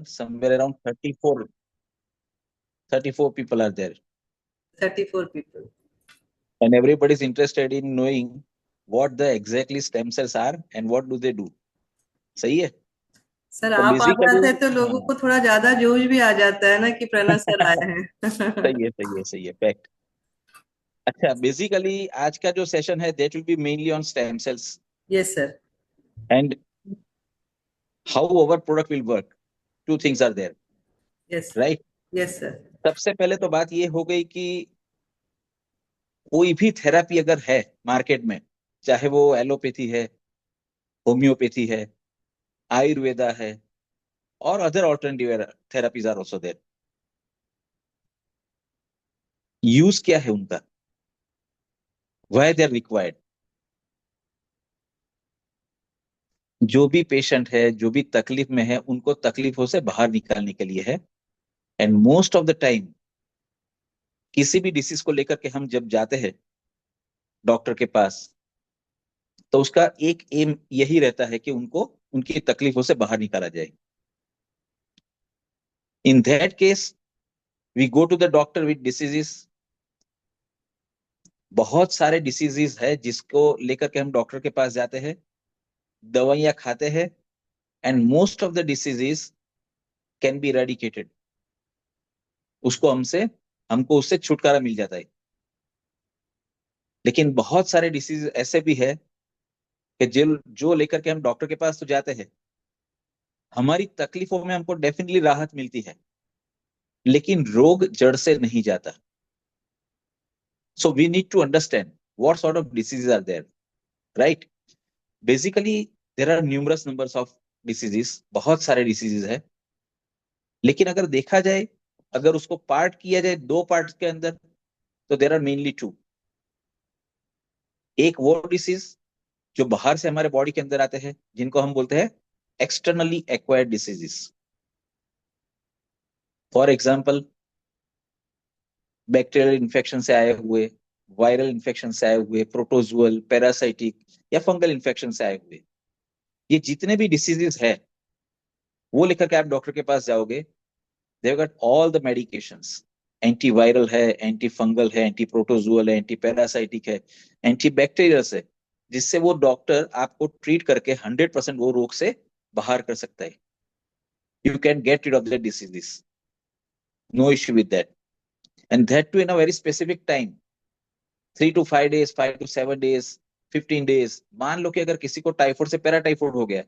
somewhere around 34 people are there. 34 people. And everybody is interested in knowing what the exactly stem cells are and what do they do. सही है? Sir तो आप आ basically जाते हैं तो लोगों को थोड़ा ज्यादा जोश भी आ जाता है ना कि प्रणव सर आए हैं। सही है, सही है, सही है, फैक्ट। अच्छा, बेसिकली आज का जो सेशन है that will be mainly on stem cells yes sir. And how our product will work. Two things are there, yes right? Yes sir. सबसे पहले तो बात ये हो गई कि कोई भी थेरापी अगर है मार्केट में, चाहे वो एलोपैथी है, होम्योपैथी है, आयुर्वेदा है, और other alternative therapies are also there. Use क्या है उनका, व्हाई दे आर रिक्वायर्ड? जो भी पेशेंट है, जो भी तकलीफ में है, उनको तकलीफों से बाहर निकालने के लिए है। And most of the time किसी भी डिसीज को लेकर के हम जब जाते हैं डॉक्टर के पास, तो उसका एक एम यही रहता है कि उनको उनकी तकलीफों से बाहर निकाला जाए। In that case we go to the doctor with diseases. बहुत सारे डिसीजेस है जिसको लेकर के हम डॉक्टर के पास जाते हैं, दवाइयां खाते हैं, and most of the diseases can be eradicated. उसको हमको उससे छुटकारा मिल जाता है। लेकिन बहुत सारे डिसीज ऐसे भी है कि जो लेकर के हम डॉक्टर के पास तो जाते हैं, हमारी तकलीफों में हमको डेफिनेटली राहत मिलती है, लेकिन रोग जड़ से नहीं जाता। So we need to understand what sort of diseases are there, right? Basically there are numerous numbers of diseases, बहुत सारे डिसीजेस है। लेकिन अगर देखा जाए, अगर उसको पार्ट किया जाए दो पार्ट के अंदर, तो देयर आर मेनली टू। एक वो डिसीज जो बाहर से हमारे बॉडी के अंदर आते हैं, जिनको हम बोलते हैं externally acquired diseases. For example, bacterial infection से आए हुए, वायरल इन्फेक्शन से आए हुए, प्रोटोजुअल, पैरासाइटिक या फंगल इन्फेक्शन से आए हुए, ये जितने भी डिसीजेस है, वो लेकर के आप डॉक्टर के पास जाओगे, they got all the medications. Antiviral है, एंटी फंगल है, एंटी प्रोटोजुअल है, एंटी पैरासाइटिक है, एंटी बैक्टीरियल है, जिससे वो डॉक्टर आपको ट्रीट करके 100% वो रोग से बाहर कर सकता है। You can get rid of the diseases, no issue with that, and that too in a very specific time, 3 to 5 days, 5 to 7 days, 15 days। मान लो कि अगर किसी को टाइफाइड से पैराटाइफाइड हो गया,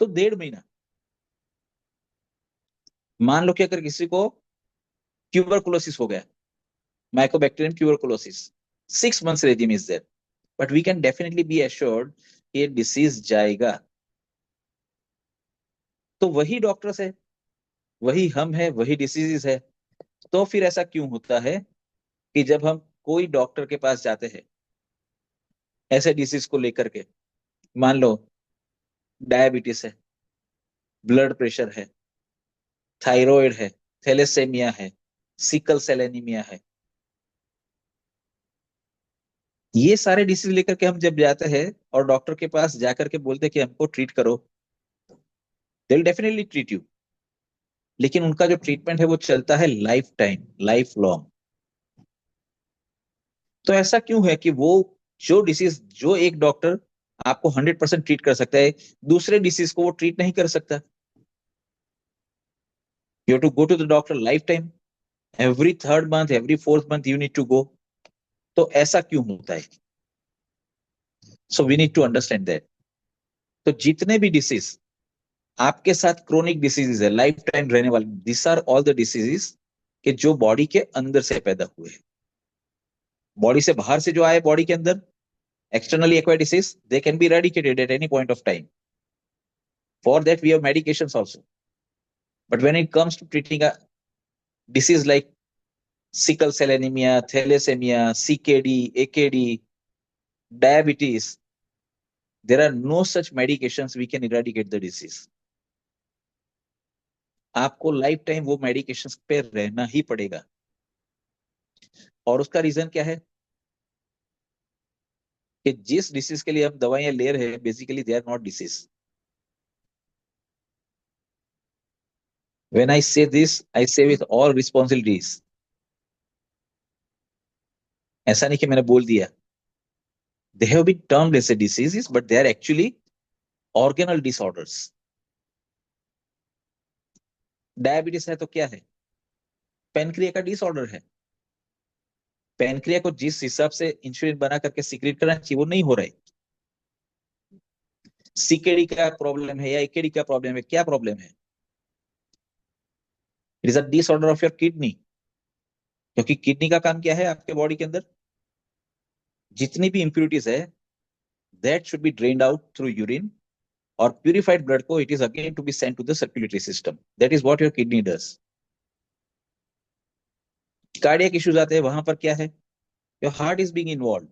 तो 1.5 महीना। मान लो कि अगर किसी को ट्यूबरकुलोसिस हो गया, Mycobacterium tuberculosis, 6 months regime is there, but we can definitely be assured ये डिसीज जाएगा। तो वही डॉक्टर्स है, वही हम है, वही डिसीजेस है। तो फिर ऐसा क्यों होता है कि जब हम कोई डॉक्टर के पास जाते हैं ऐसे डिसीज को लेकर के, मान लो डायबिटीज है, ब्लड प्रेशर है, थायराइड है, थैलेसेमिया है, सिकल सेल एनीमिया है, ये सारे डिसीज लेकर के हम जब जाते हैं और डॉक्टर के पास जाकर के बोलते हैं कि हमको ट्रीट करो, they will definitely treat you. लेकिन उनका जो ट्रीटमेंट है वो चलता है लाइफ टाइम, लाइफ लॉन्ग। तो ऐसा क्यों है कि वो जो डिसीज जो एक डॉक्टर आपको 100% ट्रीट कर सकता है, दूसरे डिसीज को वो ट्रीट नहीं कर सकता? You have to go to the doctor life time, every 3rd month, every 4th month you need to go. तो ऐसा क्यों होता है? So we need to understand that. तो जितने भी डिसीज आपके साथ क्रोनिक डिसीजेज है, लाइफ टाइम रहने वाले, this are all the diseases के जो बॉडी के अंदर से पैदा हुए हैं। बॉडी से बाहर से जो आए बॉडी के अंदर, externally acquired disease, they can be eradicated at any point of time. For that we have medications also. But when it comes to treating a disease like sickle cell anemia, thalassemia, CKD, AKD, diabetes, there are no such medications we can eradicate the disease. आपको life time वो medications पे रहना ही पड़ेगा। और उसका reason क्या है कि जिस डिसीज के लिए हम दवाइयां ले रहे हैं, basically they are not disease. When I say this, I say with all responsibilities. ऐसा नहीं कि मैंने बोल दिया. They have been termed as a diseases, but they are actually organal disorders. Diabetes है तो क्या है? पेनक्रिया का डिसऑर्डर है. पेनक्रिया को जिस हिसाब से इंसुलिन बना करके सीक्रेट करना चाहिए वो नहीं हो रहा है. सीकेडी का प्रॉब्लम है या एकेडी का प्रॉब्लम है? क्या प्रॉब्लम है? It is a disorder of your kidney. क्योंकि किडनी का काम क्या है आपके बॉडी के अंदर? जितनी भी इंप्यूरिटीज है that should be drained out through urine, और प्यूरिफाइड ब्लड को it is again to be sent to the circulatory system. That is what your kidney does. Cardiac issues आते हैं, वहां पर क्या है? Your heart is being involve,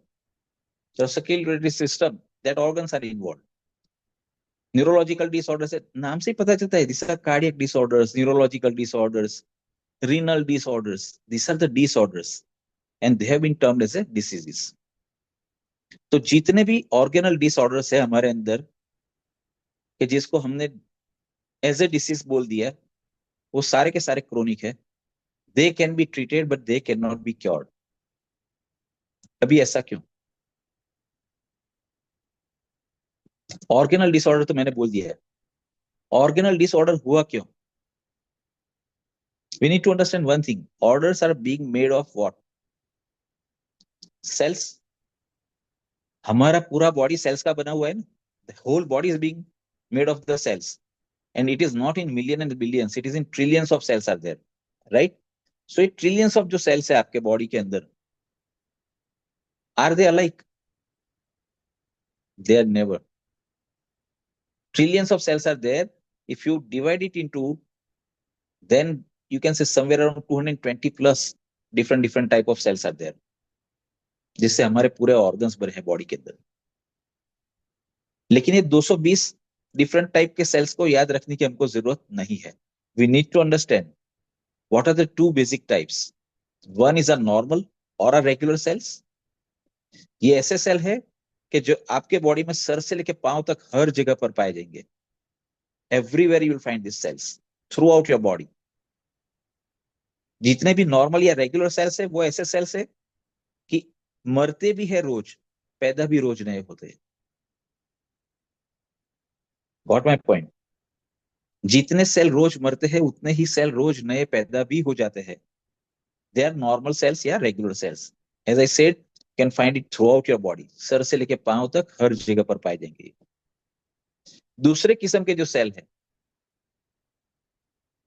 your circulatory system, that organs are involve. Neurological disorders है, नाम से ही पता चलता है, this are cardiac disorders, neurological disorders, renal disorders. These are the disorders and they have been termed as a diseases. तो जितने भी ऑर्गेनल डिसऑर्डर्स है हमारे अंदर कि जिसको हमने एज ए डिसीज बोल दिया, वो सारे के सारे क्रोनिक है. They can be treated but they can not be cured. अभी ऐसा क्यों? ऑर्गेनल डिसऑर्डर तो मैंने बोल दिया है. ऑर्गेनल डिसऑर्डर हुआ क्यों? We need to understand one thing. Orders are being made of what? Cells. हमारा पूरा बॉडी सेल्स का बना हुआ है ना. The whole body is being made of the cells, and it is not in million and billions, it is in trillions of cells are there, right? So ये trillions of जो cells है आपके body के अंदर, are they alike? They are never. Trillions of cells are there. If you divide it into, then you can say somewhere around 220 plus different type of cells are there, जिससे हमारे पूरे organs बने हैं body के अंदर. लेकिन ये 220 different type के सेल्स को याद रखने की हमको जरूरत नहीं है. We need to understand what are the two basic types. One is a normal और अ रेगुलर सेल्स. ये ऐसे सेल है कि जो आपके बॉडी में सर से लेके पांव तक हर जगह पर पाए जाएंगे. Everywhere you will find this cells throughout your body. जितने भी नॉर्मल या रेगुलर सेल्स है वो ऐसे सेल्स है कि मरते भी है रोज, पैदा भी रोज नए होते हैं. Got my point? जितने सेल रोज मरते हैं उतने ही सेल रोज नए पैदा भी हो जाते हैं. दे आर नॉर्मल सेल्स या regular cells. As I said, can find it throughout your body. सर से लेके पांव तक हर जगह पर पाए जाएंगे. दूसरे किस्म के जो सेल है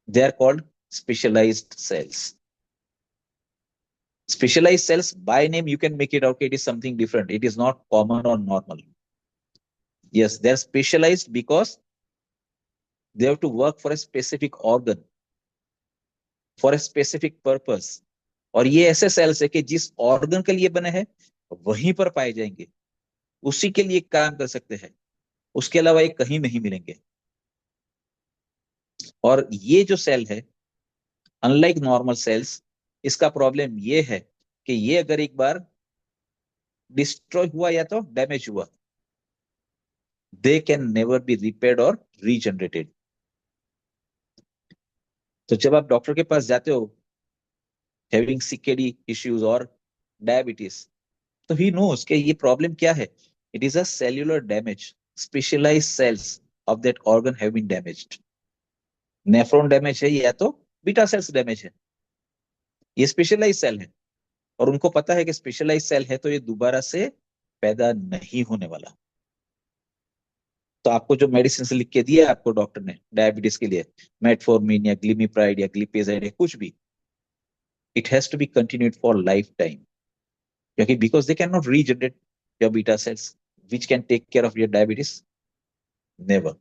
they are called specialised cells. Specialized cells, by name you can make it out, it is something different. It is not common or normal. Yes, they are specialized because they have to work for a specific organ, for a specific purpose. और ये ऐसे sales है कि जिस organ के लिए बने हैं वहीं पर पाए जाएंगे, उसी के लिए काम कर सकते हैं, उसके अलावा ये कहीं नहीं मिलेंगे. और ये जो सेल है अनलाइक नॉर्मल सेल्स, इसका प्रॉब्लम ये है कि ये अगर एक बार डिस्ट्रॉय हुआ या तो डैमेज हुआ, they can never be repaired और रीजनरेटेड. तो जब आप डॉक्टर के पास जाते हो हैविंग सीकेडी इश्यूज और डायबिटीज, तो ही नोस कि ये प्रॉब्लम क्या है. It is a cellular damage. Specialised cells of that organ have been damaged. Nephron damage है या तो बीटा सेल्स डैमेज है. ये स्पेशलाइज्ड सेल है और उनको पता है कि स्पेशलाइज्ड सेल है तो ये दोबारा से पैदा नहीं होने वाला. तो आपको जो मेडिसिन लिख के दिया आपको डॉक्टर ने डायबिटीज के लिए, मेटफॉर्मिन या ग्लिमिप्राइड या ग्लिपेजाइड या कुछ भी, it has to be continued for life time. क्योंकि because they can not regenerate your beta cells which can take care of your diabetes. Never.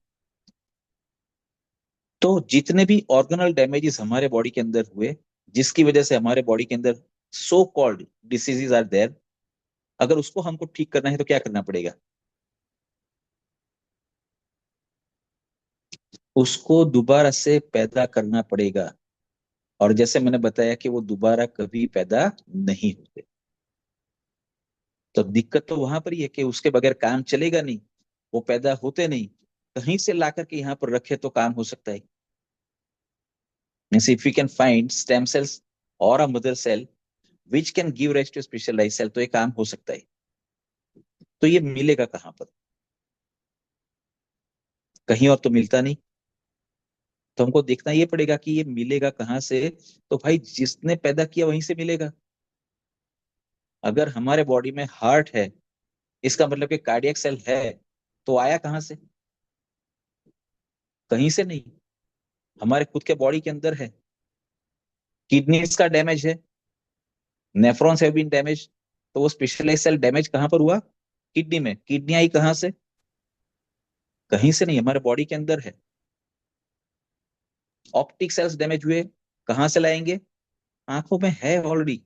तो जितने भी ऑर्गेनल डैमेजेस हमारे बॉडी के अंदर हुए, जिसकी वजह से हमारे बॉडी के अंदर so called diseases are there, अगर उसको हमको ठीक करना है तो क्या करना पड़ेगा? उसको दोबारा से पैदा करना पड़ेगा. और जैसे मैंने बताया कि वो दोबारा कभी पैदा नहीं होते. तो दिक्कत तो वहां पर ही है कि उसके बगैर काम चलेगा नहीं, वो पैदा होते नहीं. कहीं से ला करके यहाँ पर रखे तो काम हो सकता है. Means if we can find stem cells और a mother cell which can give rise to specialise cell, तो ये काम हो सकता है। तो ये मिलेगा कहां पर? कहीं और तो मिलता नहीं। तो हमको देखना ये पड़ेगा कि ये मिलेगा कहां से। तो भाई जिसने पैदा किया वहीं से मिलेगा। अगर हमारे बॉडी में हार्ट है, इसका मतलब कि कार्डियक सेल है, तो आया कहां से? कहीं से नहीं, हमारे खुद के बॉडी के अंदर है। किडनीज का डैमेज है, नेफ्रॉन्स हैव बीन डैमेज, तो वो स्पेशलाइज सेल डैमेज कहां पर हुआ? किडनी में। किडनी आई कहां से? कहीं से नहीं, हमारे बॉडी के अंदर है। ऑप्टिक सेल्स डैमेज हुए, कहां से लाएंगे? आंखों में है ऑलरेडी।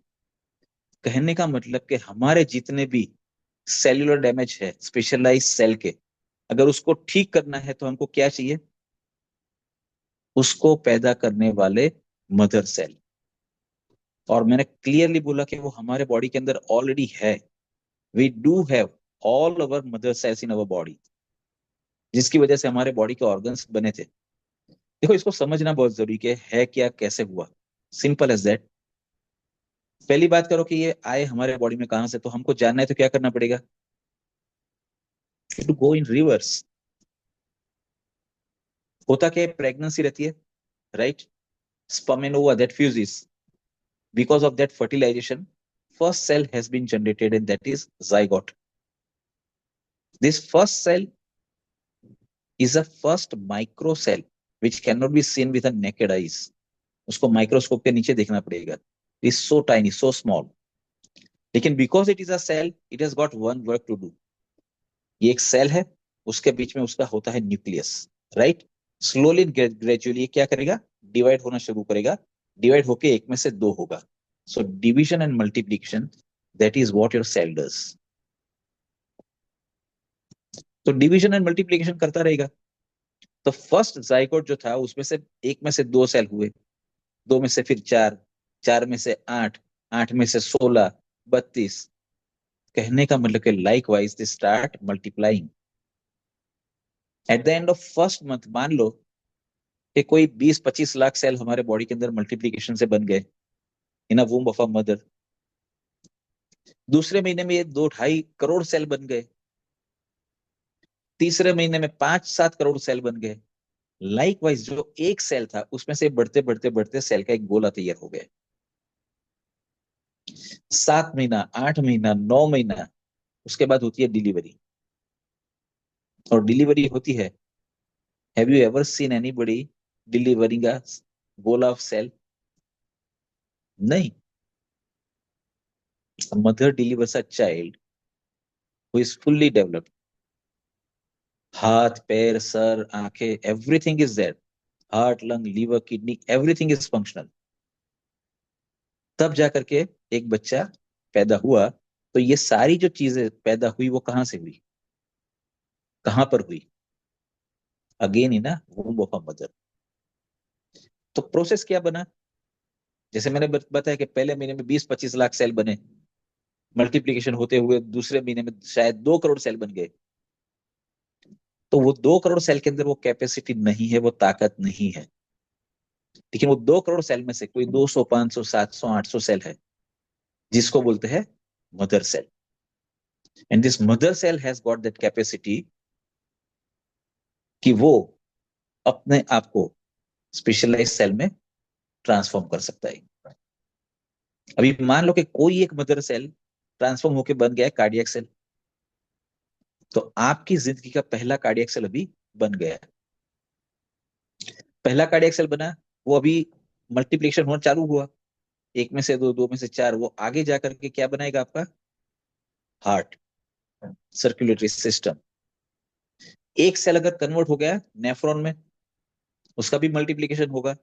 कहने का मतलब कि हमारे जितने भी सेल्यूलर डैमेज है स्पेशलाइज सेल के, अगर उसको ठीक करना है तो हमको क्या चाहिए? उसको पैदा करने वाले मदर सेल। और मैंने क्लियरली बोला कि वो हमारे बॉडी के अंदर ऑलरेडी है। We do have all our mother cells in our body, जिसकी वजह से हमारे बॉडी के ऑर्गन्स बने थे। देखो, इसको समझना बहुत जरूरी है क्या, कैसे हुआ। Simple as that. पहली बात करो कि ये आए हमारे बॉडी में कहां से, तो हमको जानना है तो क्या करना पड़ेगा? To go in reverse. होता क्या है, प्रेगनेंसी रहती है, right? sperm and ova that fuses. Because of that fertilization, first cell has been generated, and that is zygote. This first cell is a first micro cell which cannot be seen with the naked eyes. उसको microscope के नीचे देखना पड़ेगा। It is so tiny, so small. लेकिन because it is a cell, it has got one work to do. ये एक cell है, उसके बीच में उसका होता है न्यूक्लियस, राइट? स्लोली ग्रेजुअली क्या करेगा? डिवाइड होना शुरू करेगा। डिवाइड होके एक में से दो होगा। So division and multiplication, that is what your cell does. तो डिवीजन एंड मल्टीप्लिकेशन करता रहेगा। तो फर्स्ट जाइगोट जो था, उसमें से एक में से दो सेल हुए, दो में से फिर चार, चार में से आठ, आठ में से 16, 32। कहने का मतलब कि like wise they start multiplying. At the end of first month मान लो कि कोई 20-25 लाख सेल हमारे बॉडी के अंदर मल्टीप्लीकेशन से बन गए इन अ वूम्ब ऑफ अ मदर। दूसरे महीने में ये 2-2.5 करोड़ सेल बन गए। तीसरे महीने में 5-7 करोड़ सेल बन गए। लाइकवाइज जो एक सेल था, उसमें से बढ़ते बढ़ते बढ़ते सेल का एक गोला तैयार हो गया। 7 महीना, 8 महीना, 9 महीना, उसके बाद होती है डिलीवरी। और डिलीवरी होती है, have you ever seen anybody delivering a गोला ऑफ सेल? नहीं। Mother delivers a child who is fully developed. हाथ, पैर, सर, आंखें, everything is there. Heart, lung, liver, kidney, everything is functional. तब जाकर के एक बच्चा पैदा हुआ। तो ये सारी जो चीजें पैदा हुई वो कहां से हुई? कहां पर हुई? Again in womb of a mother. तो प्रोसेस क्या बना? जैसे मैंने बताया कि पहले महीने में 20-25 लाख सेल बने, मल्टीप्लीकेशन होते हुए दूसरे महीने में शायद 2 करोड़ सेल बन गए। तो वो 2 करोड़ सेल के अंदर वो कैपेसिटी नहीं है, वो ताकत नहीं है। लेकिन वो 2 करोड़ सेल में से कोई 200, 500, 700, 800 सेल है, जिसको बोलते हैं mother cell. And this mother cell has got that capacity कि वो अपने आप को स्पेशलाइज सेल में ट्रांसफॉर्म कर सकता है। अभी मान लो कि कोई एक मदर सेल ट्रांसफॉर्म होकर बन गया है कार्डियक सेल, तो आपकी जिंदगी का पहला कार्डियक सेल अभी बन गया है। पहला कार्डियक सेल बना, वो अभी मल्टीप्लिकेशन होना चालू हुआ। एक में से दो, दो में से चार, वो आगे जाकर के क्या बनाएगा? आपका हार्ट, सर्कुलेटरी सिस्टम। एक सेल अगर कन्वर्ट हो गया नेफ्रॉन में, उसका भी मल्टीप्लिकेशन होगा।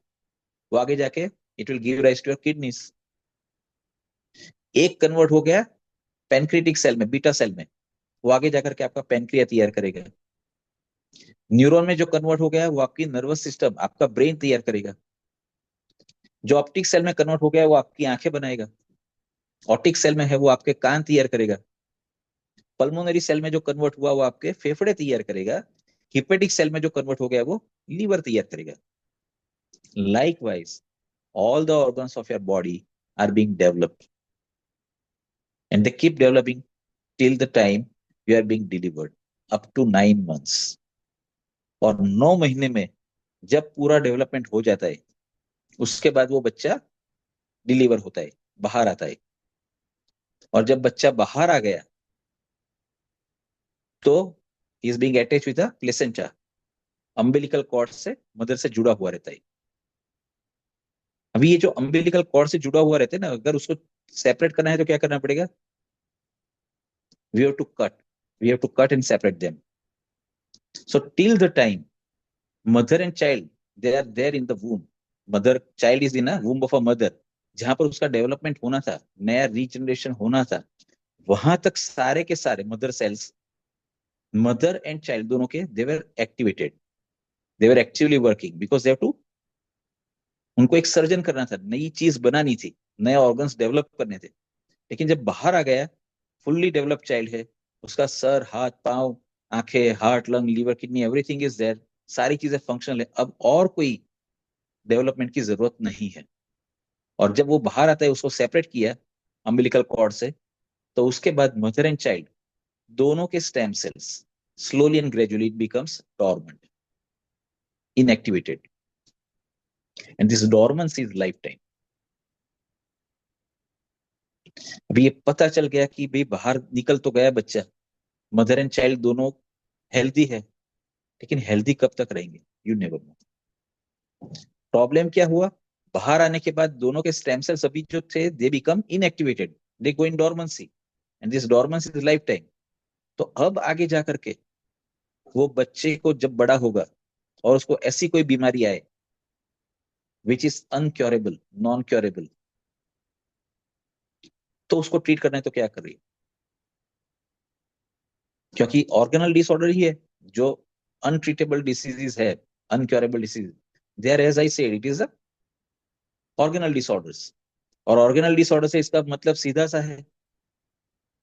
वो आगे जाके it will give rise to your kidneys. एक कन्वर्ट हो गया पेनक्रिटिक सेल में, बीटा सेल में, वो आगे जाकर के आपका पेनक्रिया तैयार करेगा। न्यूरॉन में जो कन्वर्ट हो गया वो आपकी नर्वस सिस्टम, आपका ब्रेन तैयार करेगा। जो ऑप्टिक सेल में कन्वर्ट हो गया वो आपकी आंखें बनाएगा। ऑप्टिक सेल में है वो आपके कान तैयार करेगा। पल्मोनरी सेल में जो कन्वर्ट हुआ वो आपके फेफड़े तैयार करेगा। हिपेटिक सेल में जो कन्वर्ट हो गया वो लीवर तैयार करेगा। Likewise all the organs of your body are being developed, and they keep developing till the time you are being delivered, up to 9 months. और 9 महीने में जब पूरा डेवलपमेंट हो जाता है, उसके बाद वो बच्चा डिलीवर होता है, बाहर आता है। और जब बच्चा बाहर आ गया तो is being attach with a placenta, umbilical cord से मदर से जुड़ा हुआ रहता है। अभी ये जो अम्बिलिकल कॉर्ड से जुड़ा हुआ रहता है ना, अगर उसको सेपरेट करना है तो क्या करना पड़ेगा? We have to cut, we have to cut and separate them. So till the time mother and child they are there in the womb, mother child is in a womb of a mother, जहां पर उसका development होना था, नया regeneration होना था, वहां तक सारे के सारे mother cells, mother and child दोनों के, they were activated, they were actively working, because they have to, उनको एक सर्जन करना था, नई चीज बनानी थी, नए ऑर्गन्स डेवलप करने थे। लेकिन जब बाहर आ गया, फुल्ली डेवलप्ड चाइल्ड है, उसका सर, हाथ, पांव, आंखें, heart, lung, liver, kidney, everything is there, सारी चीजें फंक्शनल है, अब और कोई डेवलपमेंट की जरूरत नहीं है। और जब वो बाहर आता है, उसको सेपरेट किया अम्बिलिकल कॉर्ड से, तो उसके बाद मदर एंड चाइल्ड दोनों के stem cells slowly and gradually it becomes dormant, inactivated, and this dormancy is lifetime. अभी ये पता चल गया कि भाई बाहर निकल तो गया बच्चा, मदर एंड चाइल्ड दोनों हेल्दी है, लेकिन हेल्दी कब तक रहेंगे? You never know. प्रॉब्लम क्या हुआ? बाहर आने के बाद दोनों के स्टेम सेल्स अभी जो थे, they become inactivated, they go in dormancy, and this dormancy is life time. तो अब आगे जा करके वो बच्चे को जब बड़ा होगा और उसको ऐसी कोई बीमारी आए विच इज अनक्योरेबल, नॉन क्योरेबल, तो उसको ट्रीट करना है तो क्या कर रही है? क्योंकि ऑर्गेनल डिसऑर्डर ही है जो अनट्रीटेबल डिसीजेस है, uncurable disease, they are, as I said, it is a organal disorders. और ऑर्गेनल डिसऑर्डर से इसका मतलब सीधा सा है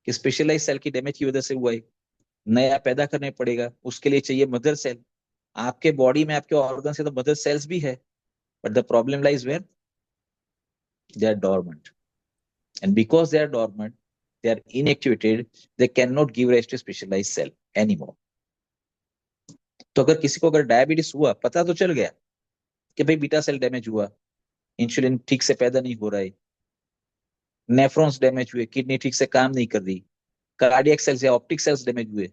कि स्पेशलाइज सेल की डैमेज की वजह से हुआ है, नया पैदा करने पड़ेगा, उसके लिए चाहिए मदर सेल। आपके बॉडी में आपके ऑर्गन से तो मदर सेल्स भी है, but the problem lies where? They are dormant, and because they are dormant, they are inactivated, they cannot give rise to specialized cell anymore. तो अगर किसी को अगर डायबिटीज हुआ, पता तो चल गया कि भाई बीटा सेल डैमेज हुआ, इंसुलिन ठीक से पैदा नहीं हो रहा है, नेफ्रॉन्स डैमेज हुए, किडनी ठीक से काम नहीं कर रही, कार्डियक सेल्स या ऑप्टिक सेल्स डैमेज हुए,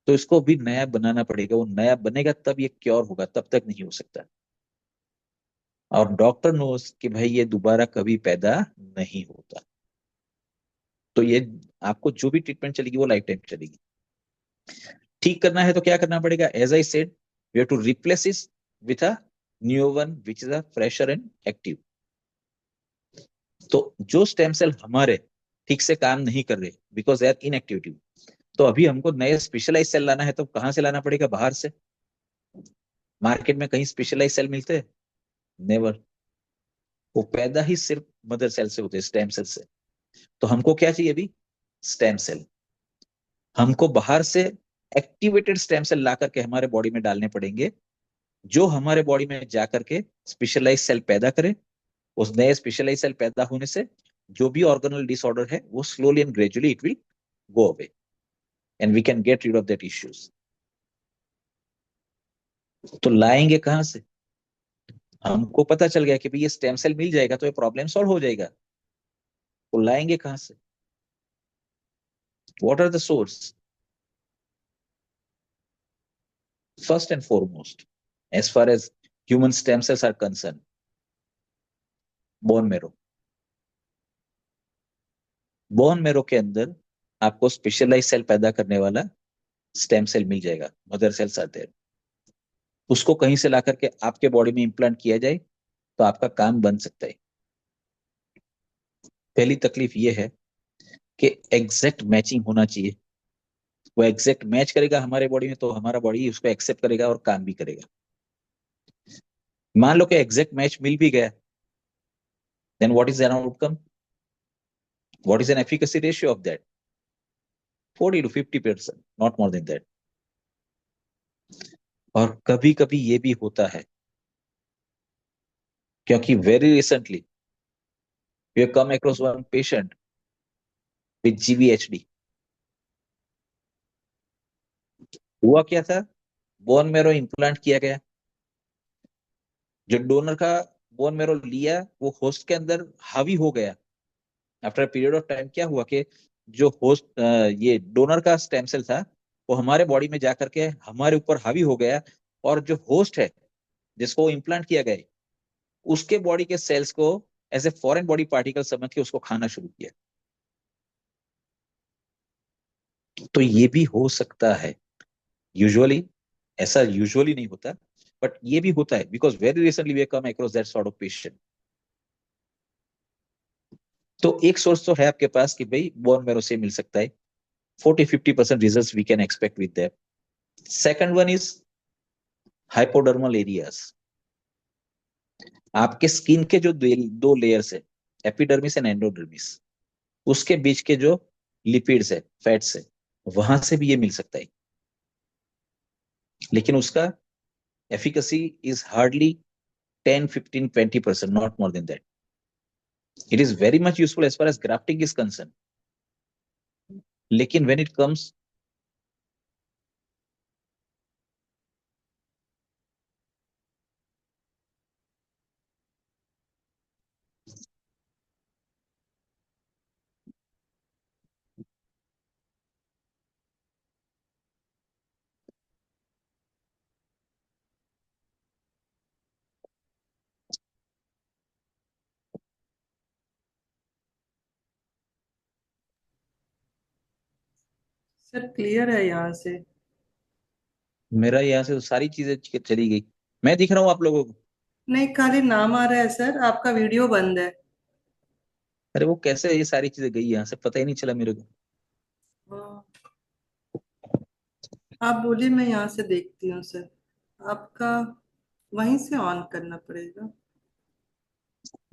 तो इसको भी नया बनाना पड़ेगा। वो नया बनेगा तब ये क्योर होगा, तब तक नहीं हो सकता। और डॉक्टर नोस कि भाई ये दोबारा कभी पैदा नहीं होता। तो ये आपको जो भी ट्रीटमेंट चलेगी वो लाइफ टाइम चलेगी। ठीक करना है तो क्या करना पड़ेगा? As I said, we have to replace it with a new one which is a fresher and active. तो जो स्टेम सेल हमारे ठीक से काम नहीं कर रहे बिकॉज दे आर इनएक्टिव, तो अभी हमको नए स्पेशलाइज सेल लाना है, तो कहां से लाना पड़ेगा? बाहर से। मार्केट में कहीं स्पेशलाइज सेल मिलते हैं? नेवर। वो पैदा ही सिर्फ मदर सेल से होते हैं, स्टेम सेल से। तो हमको क्या चाहिए अभी? Stem cell. हमको बाहर से एक्टिवेटेड स्टेम सेल ला करके हमारे बॉडी में डालने पड़ेंगे, जो हमारे बॉडी में जाकर के स्पेशलाइज सेल पैदा करे। उस नए स्पेशलाइज सेल पैदा होने से जो भी ऑर्गेनल डिसऑर्डर है वो slowly and gradually it will go away, and we can get rid of that issues. तो लाएंगे कहां से? हमको पता चल गया कि भाई ये स्टेम सेल मिल जाएगा तो ये प्रॉब्लम सॉल्व हो जाएगा। तो लाएंगे कहां से? What are the source? First and foremost, as far as human stem cells are concern, bone marrow. Bone marrow के अंदर आपको स्पेशलाइज सेल पैदा करने वाला स्टेम सेल मिल जाएगा, मदर सेल्स आर देयर। उसको कहीं से ला करके आपके बॉडी में इम्प्लांट किया जाए तो आपका काम बन सकता है। पहली तकलीफ ये है कि एग्जैक्ट मैचिंग होना चाहिए। वो एग्जैक्ट मैच करेगा हमारे बॉडी में तो हमारा बॉडी उसको एक्सेप्ट करेगा और काम भी करेगा। मान लो कि एग्जैक्ट मैच मिल भी गया, then what is an outcome? What is an efficacy ratio of that? 40 to 50%, not more than that. और कभी कभी ये भी होता है क्योंकि very recently we have come across one patient with GVHD। हुआ क्या था, बोन मैरो इम्प्लांट किया गया, जो डोनर का बोन मैरो लिया वो होस्ट के अंदर हावी हो गया। आफ्टर पीरियड ऑफ टाइम क्या हुआ कि जो होस्ट ये डोनर का स्टेम सेल था वो हमारे बॉडी में जाकर के हमारे ऊपर हावी हो गया, और जो होस्ट है जिसको इम्प्लांट किया गया उसके बॉडी के सेल्स को as a foreign body particle समझ के उसको खाना शुरू किया। तो ये भी हो सकता है, यूजुअली ऐसा यूजुअली नहीं होता, बट ये भी होता है, because very recently we come across that sort of patient. तो एक सोर्स तो है आपके पास कि भाई बोन मैरो से मिल सकता है, 40-50% result we can expect with that. Second one is hypodermal areas. आपके स्किन के जो दो लेयर्स है, एपिडर्मिस एंड एंडोडर्मिस, उसके बीच के जो लिपिड्स है, फैट्स है, वहां से भी ये मिल सकता है, लेकिन उसका efficacy is hardly 10-15-20%, not more than that. It is very much useful as far as grafting is concern, लेकिन when it comes sir clear है यहाँ से। मेरा यहाँ से तो सारी चीजें चली गई। मैं दिख रहा हूँ आप लोगों को? नहीं, खाली नाम आ रहा है सर, आपका वीडियो बंद है। अरे वो कैसे ये सारी चीजें गई यहाँ से, पता ही नहीं चला मेरे को। हाँ, आप बोलिए, मैं यहाँ से देखती हूँ सर। आपका वहीं से ऑन करना पड़ेगा।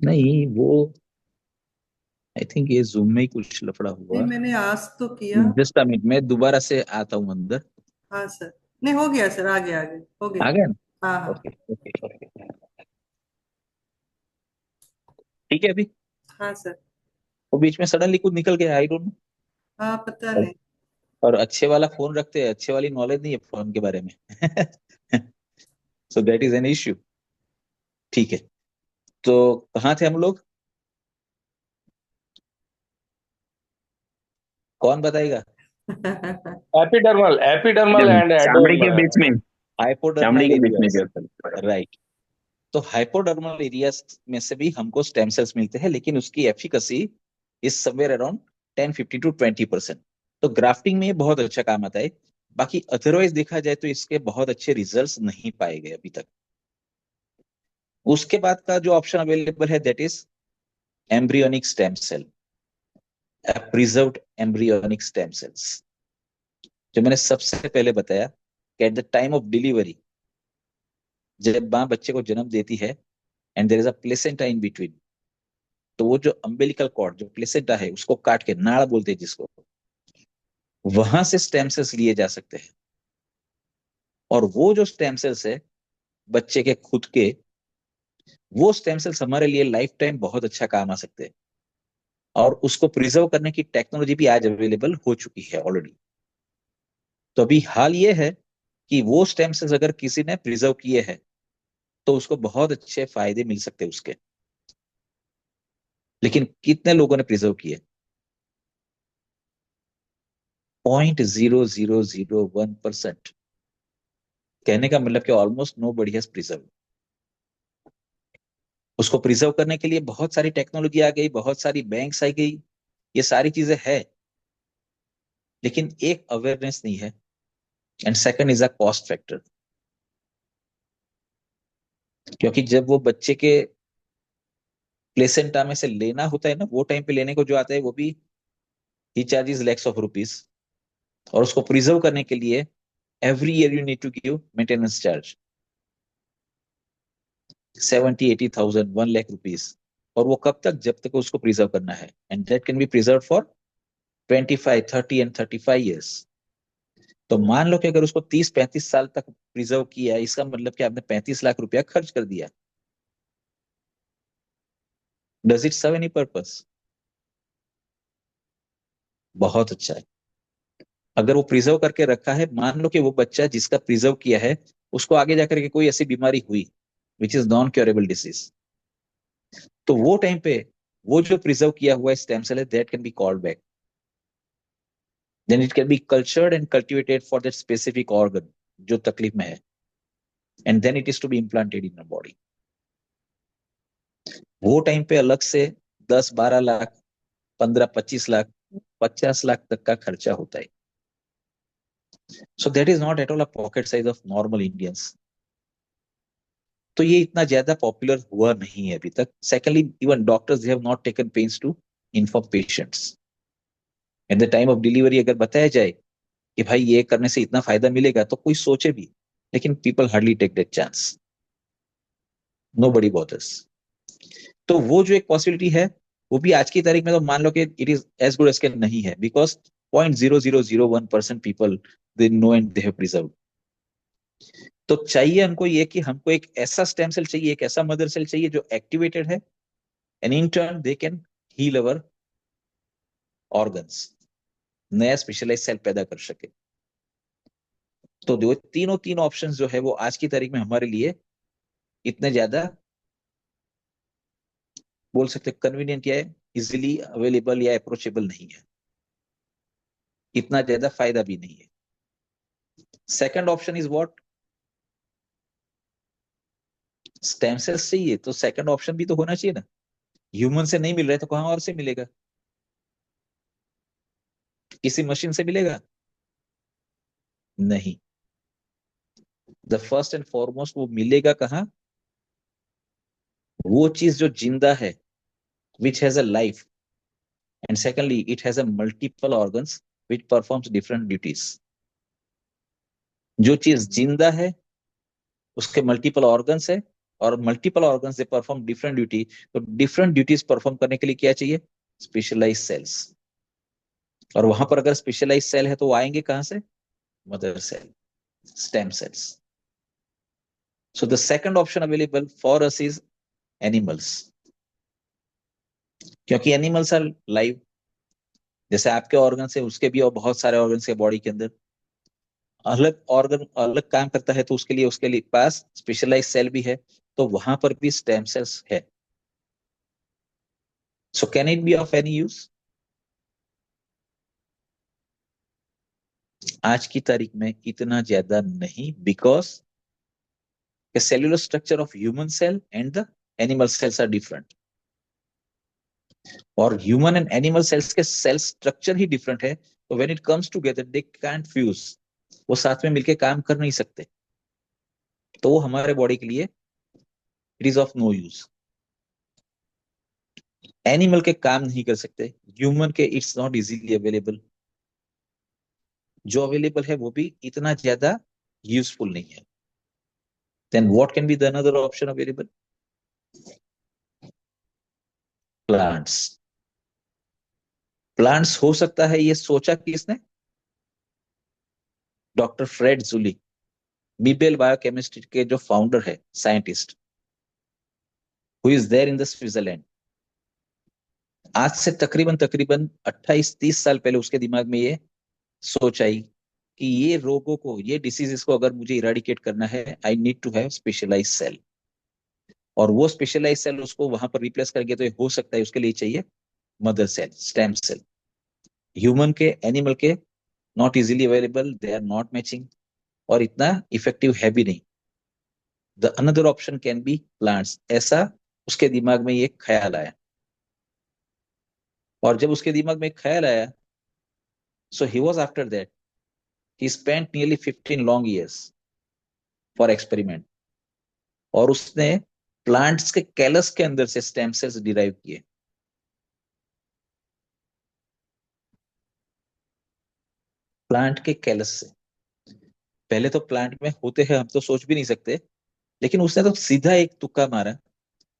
नहीं वो आई थिंक ये जूम में ही कुछ लफड़ा नहीं, हुआ। मैंने आज तो किया। जस्ट अ मिनट, मैं दोबारा से आता हूँ अंदर। हाँ सर। नहीं, हो गया सर, आगे आगे हो गया। आ गया ना? हाँ हाँ। ओके ओके ओके, ठीक है। अभी हाँ सर। वो बीच में सडनली कुछ निकल गया, आई डोंट हाँ, पता नो। नहीं। और अच्छे वाला फोन रखते हैं, अच्छे वाली नॉलेज नहीं है फोन के बारे में। सो दैट इज एन इश्यू। ठीक है, तो कहाँ थे हम लोग? कौन बताएगा? एपिडर्मल एपिडर्मल एंड चामड़ी के एडर्मल। बीच में, चामड़ी हाइपोडर्मल के बीच में एरियाज, जो होता राइट। तो हाइपोडर्मल एरियाज में से भी हमको स्टेम सेल्स मिलते हैं, लेकिन उसकी efficacy is somewhere around 10-15 to 20%। तो ग्राफ्टिंग में ये बहुत अच्छा काम आता है। बाकी अदरवाइज देखा जाए तो इसके बहुत अच्छे रिजल्ट्स नहीं पाए गए अभी तक। उसके बाद का जो ऑप्शन अवेलेबल है that is embryonic stem cell, preserved embryonic stem cells. जो मैंने सबसे पहले बताया कि at the time of delivery, जब माँ बच्चे को जन्म देती है and there is a placenta in between, तो वो जो अम्बिलिकल कॉर्ड, जो प्लेसेंटा है, उसको काट के, नाड़ बोलते हैं जिसको, वहां से स्टेम सेल्स लिए जा सकते हैं। और वो जो स्टेम सेल्स है बच्चे के खुद के, वो स्टेम सेल्स हमारे लिए लाइफ टाइम बहुत अच्छा काम आ सकते हैं। और उसको प्रिजर्व करने की टेक्नोलॉजी भी आज अवेलेबल हो चुकी है ऑलरेडी। तो अभी हाल ये है कि वो स्टेम सेल्स अगर किसी ने प्रिजर्व किए हैं तो उसको बहुत अच्छे फायदे मिल सकते हैं उसके। लेकिन कितने लोगों ने प्रिजर्व किए? 0.0001%। कहने का मतलब कि almost nobody has preserve. उसको प्रिजर्व करने के लिए बहुत सारी टेक्नोलॉजी आ गई, बहुत सारी बैंक्स आ गई, ये सारी चीजें है, लेकिन एक अवेयरनेस नहीं है। And second is a cost factor, क्योंकि जब वो बच्चे के प्लेसेंटा में से लेना होता है ना, वो टाइम पे लेने को जो आता है वो भी ही चार्जेस लैक्स ऑफ रुपीज। और उसको प्रिजर्व करने के लिए every year you need to give maintenance charge 70-80 thousand, 1 lakh rupees. और वो कब तक? जब तक उसको प्रिजर्व करना है, and that can be preserve for 25, 30 and 35 years। तो मान लो कि अगर उसको 30-35 साल तक प्रिजर्व किया, इसका मतलब कि आपने 35 लाख रुपया खर्च कर दिया। Does it serve any purpose? बहुत अच्छा है। अगर वो प्रिजर्व करके रखा है, मान लो कि वो बच्चा जिसका प्रिजर्व किया है उसको आगे जाकर के कोई ऐसी बीमारी हुई which is non curable disease, तो वो टाइम पे वो जो प्रिजर्व किया हुआ स्टेम सेल है that can be called back, then it can be cultured and cultivated for that specific organ जो तकलीफ में है, and then it is to be implanted in the body. वो टाइम पे अलग से 10-12 लाख, 15-25 लाख, 50 लाख तक का खर्चा होता है। So that is not at all a pocket size of normal Indians. तो ये इतना ज्यादा पॉपुलर हुआ नहीं है अभी तक। Secondly, even doctors have not taken pains to inform patients at the time of delivery. अगर बताया जाए कि भाई ये करने से इतना फायदा मिलेगा तो कोई सोचे भी, लेकिन people hardly take that chance, nobody bothers. तो वो जो एक पॉसिबिलिटी है वो भी आज की तारीख में तो मान लो कि it is as good as के नहीं है, because 0.0001% people they know and they have preserved. तो चाहिए हमको ये कि हमको एक ऐसा स्टेम सेल चाहिए, एक ऐसा मदर सेल चाहिए जो एक्टिवेटेड है, and in turn they can heal our organs, नया स्पेशलाइज सेल पैदा कर सके। तो जो तीन ऑप्शंस जो है वो आज की तारीख में हमारे लिए इतने ज्यादा बोल सकते कन्वीनियंट या इजिली अवेलेबल या अप्रोचेबल नहीं है, इतना ज्यादा फायदा भी नहीं है। Second option is what? Stem cells चाहिए तो सेकंड ऑप्शन भी तो होना चाहिए ना। ह्यूमन से नहीं मिल रहा है तो कहां और से मिलेगा? किसी मशीन से मिलेगा? नहीं। द फर्स्ट एंड फॉरमोस्ट वो मिलेगा कहाँ? वो चीज जो जिंदा है, which has a life, and secondly it has a multiple organs which performs different duties. जो चीज जिंदा है उसके मल्टीपल ऑर्गन्स है, और multiple organs they perform different duty. तो डिफरेंट ड्यूटीज परफॉर्म करने के लिए क्या चाहिए? Specialise cells. और वहां पर अगर स्पेशलाइज सेल है तो वो आएंगे कहां से? Mother cell, stem cells. So the second option available for us is animals, क्योंकि एनिमल्स आर लाइव। जैसे आपके ऑर्गन है उसके भी और बहुत सारे ऑर्गन है बॉडी के अंदर, अलग ऑर्गन अलग काम करता है, तो उसके लिए पास स्पेशलाइज सेल भी है, तो वहां पर भी स्टेम सेल्स है। So can it be of any use? आज की तारीख में इतना ज्यादा नहीं, because the cellular structure of human cell and the animal cells are different, और ह्यूमन एंड एनिमल सेल्स के सेल स्ट्रक्चर ही डिफरेंट है, तो when it comes together they can't fuse, वो साथ में मिलके काम कर नहीं सकते, तो वो हमारे बॉडी के लिए it is of no use. Animal के काम नहीं कर सकते, ह्यूमन के इट्स नॉट इजीली अवेलेबल, जो अवेलेबल है वो भी इतना ज्यादा यूजफुल नहीं है। Then what can be the another option available? Plants. Plants हो सकता है, ये सोचा किसने? Doctor Fred Zulli, Mibelle biochemistry के जो फाउंडर है, scientist, who is there in the Switzerland. आज से तकरीबन तकरीबन 28-30 साल पहले उसके दिमाग में ये सोच आई कि ये रोगों को, ये डिसीजेस को अगर मुझे इराडिकेट करना है, I need to have specialise cell, और वो स्पेशलाइज सेल उसको वहां पर रिप्लेस करेंगे तो ये हो सकता है उसके लिए चाहिए mother cell, stem cell. Human के, एनिमल के not easily available, they are not matching, और इतना इफेक्टिव है भी नहीं। The another option can be plants, ऐसा उसके दिमाग में ये ख्याल आया। और जब उसके दिमाग में ख्याल आया, so he was after that he spent nearly 15 long years for experiment, और उसने प्लांट्स के कैलस के अंदर से स्टेम सेल्स डिराइव किए। प्लांट के कैलस से। पहले तो प्लांट में होते हैं हम तो सोच भी नहीं सकते, लेकिन उसने तो सीधा एक तुक्का मारा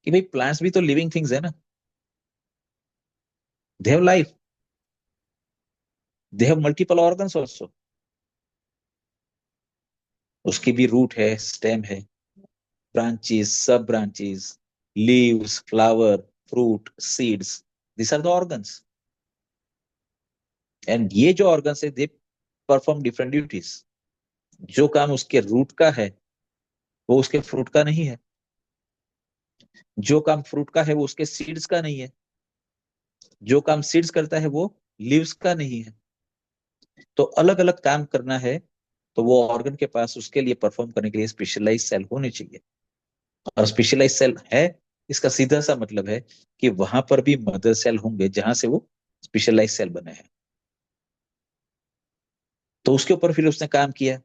कि भाई प्लांट्स भी तो लिविंग थिंग्स है ना, they have life, they have multiple organs also. उसकी भी रूट है, स्टेम है, ब्रांचेस, सब branches, leaves, flower, fruit, seeds. These are the organs. And ये जो organs है, they perform different duties. जो काम उसके रूट का है वो उसके फ्रूट का नहीं है, जो काम फ्रूट का है वो उसके सीड्स का नहीं है, जो काम सीड्स करता है वो लीव्स का नहीं है। तो अलग अलग काम करना है तो वो ऑर्गन के पास उसके लिए परफॉर्म करने के लिए स्पेशलाइज सेल होने चाहिए। और स्पेशलाइज सेल है, इसका सीधा सा मतलब है कि वहां पर भी मदर सेल होंगे जहां से वो स्पेशलाइज सेल बने हैं। तो उसके ऊपर फिर उसने काम किया।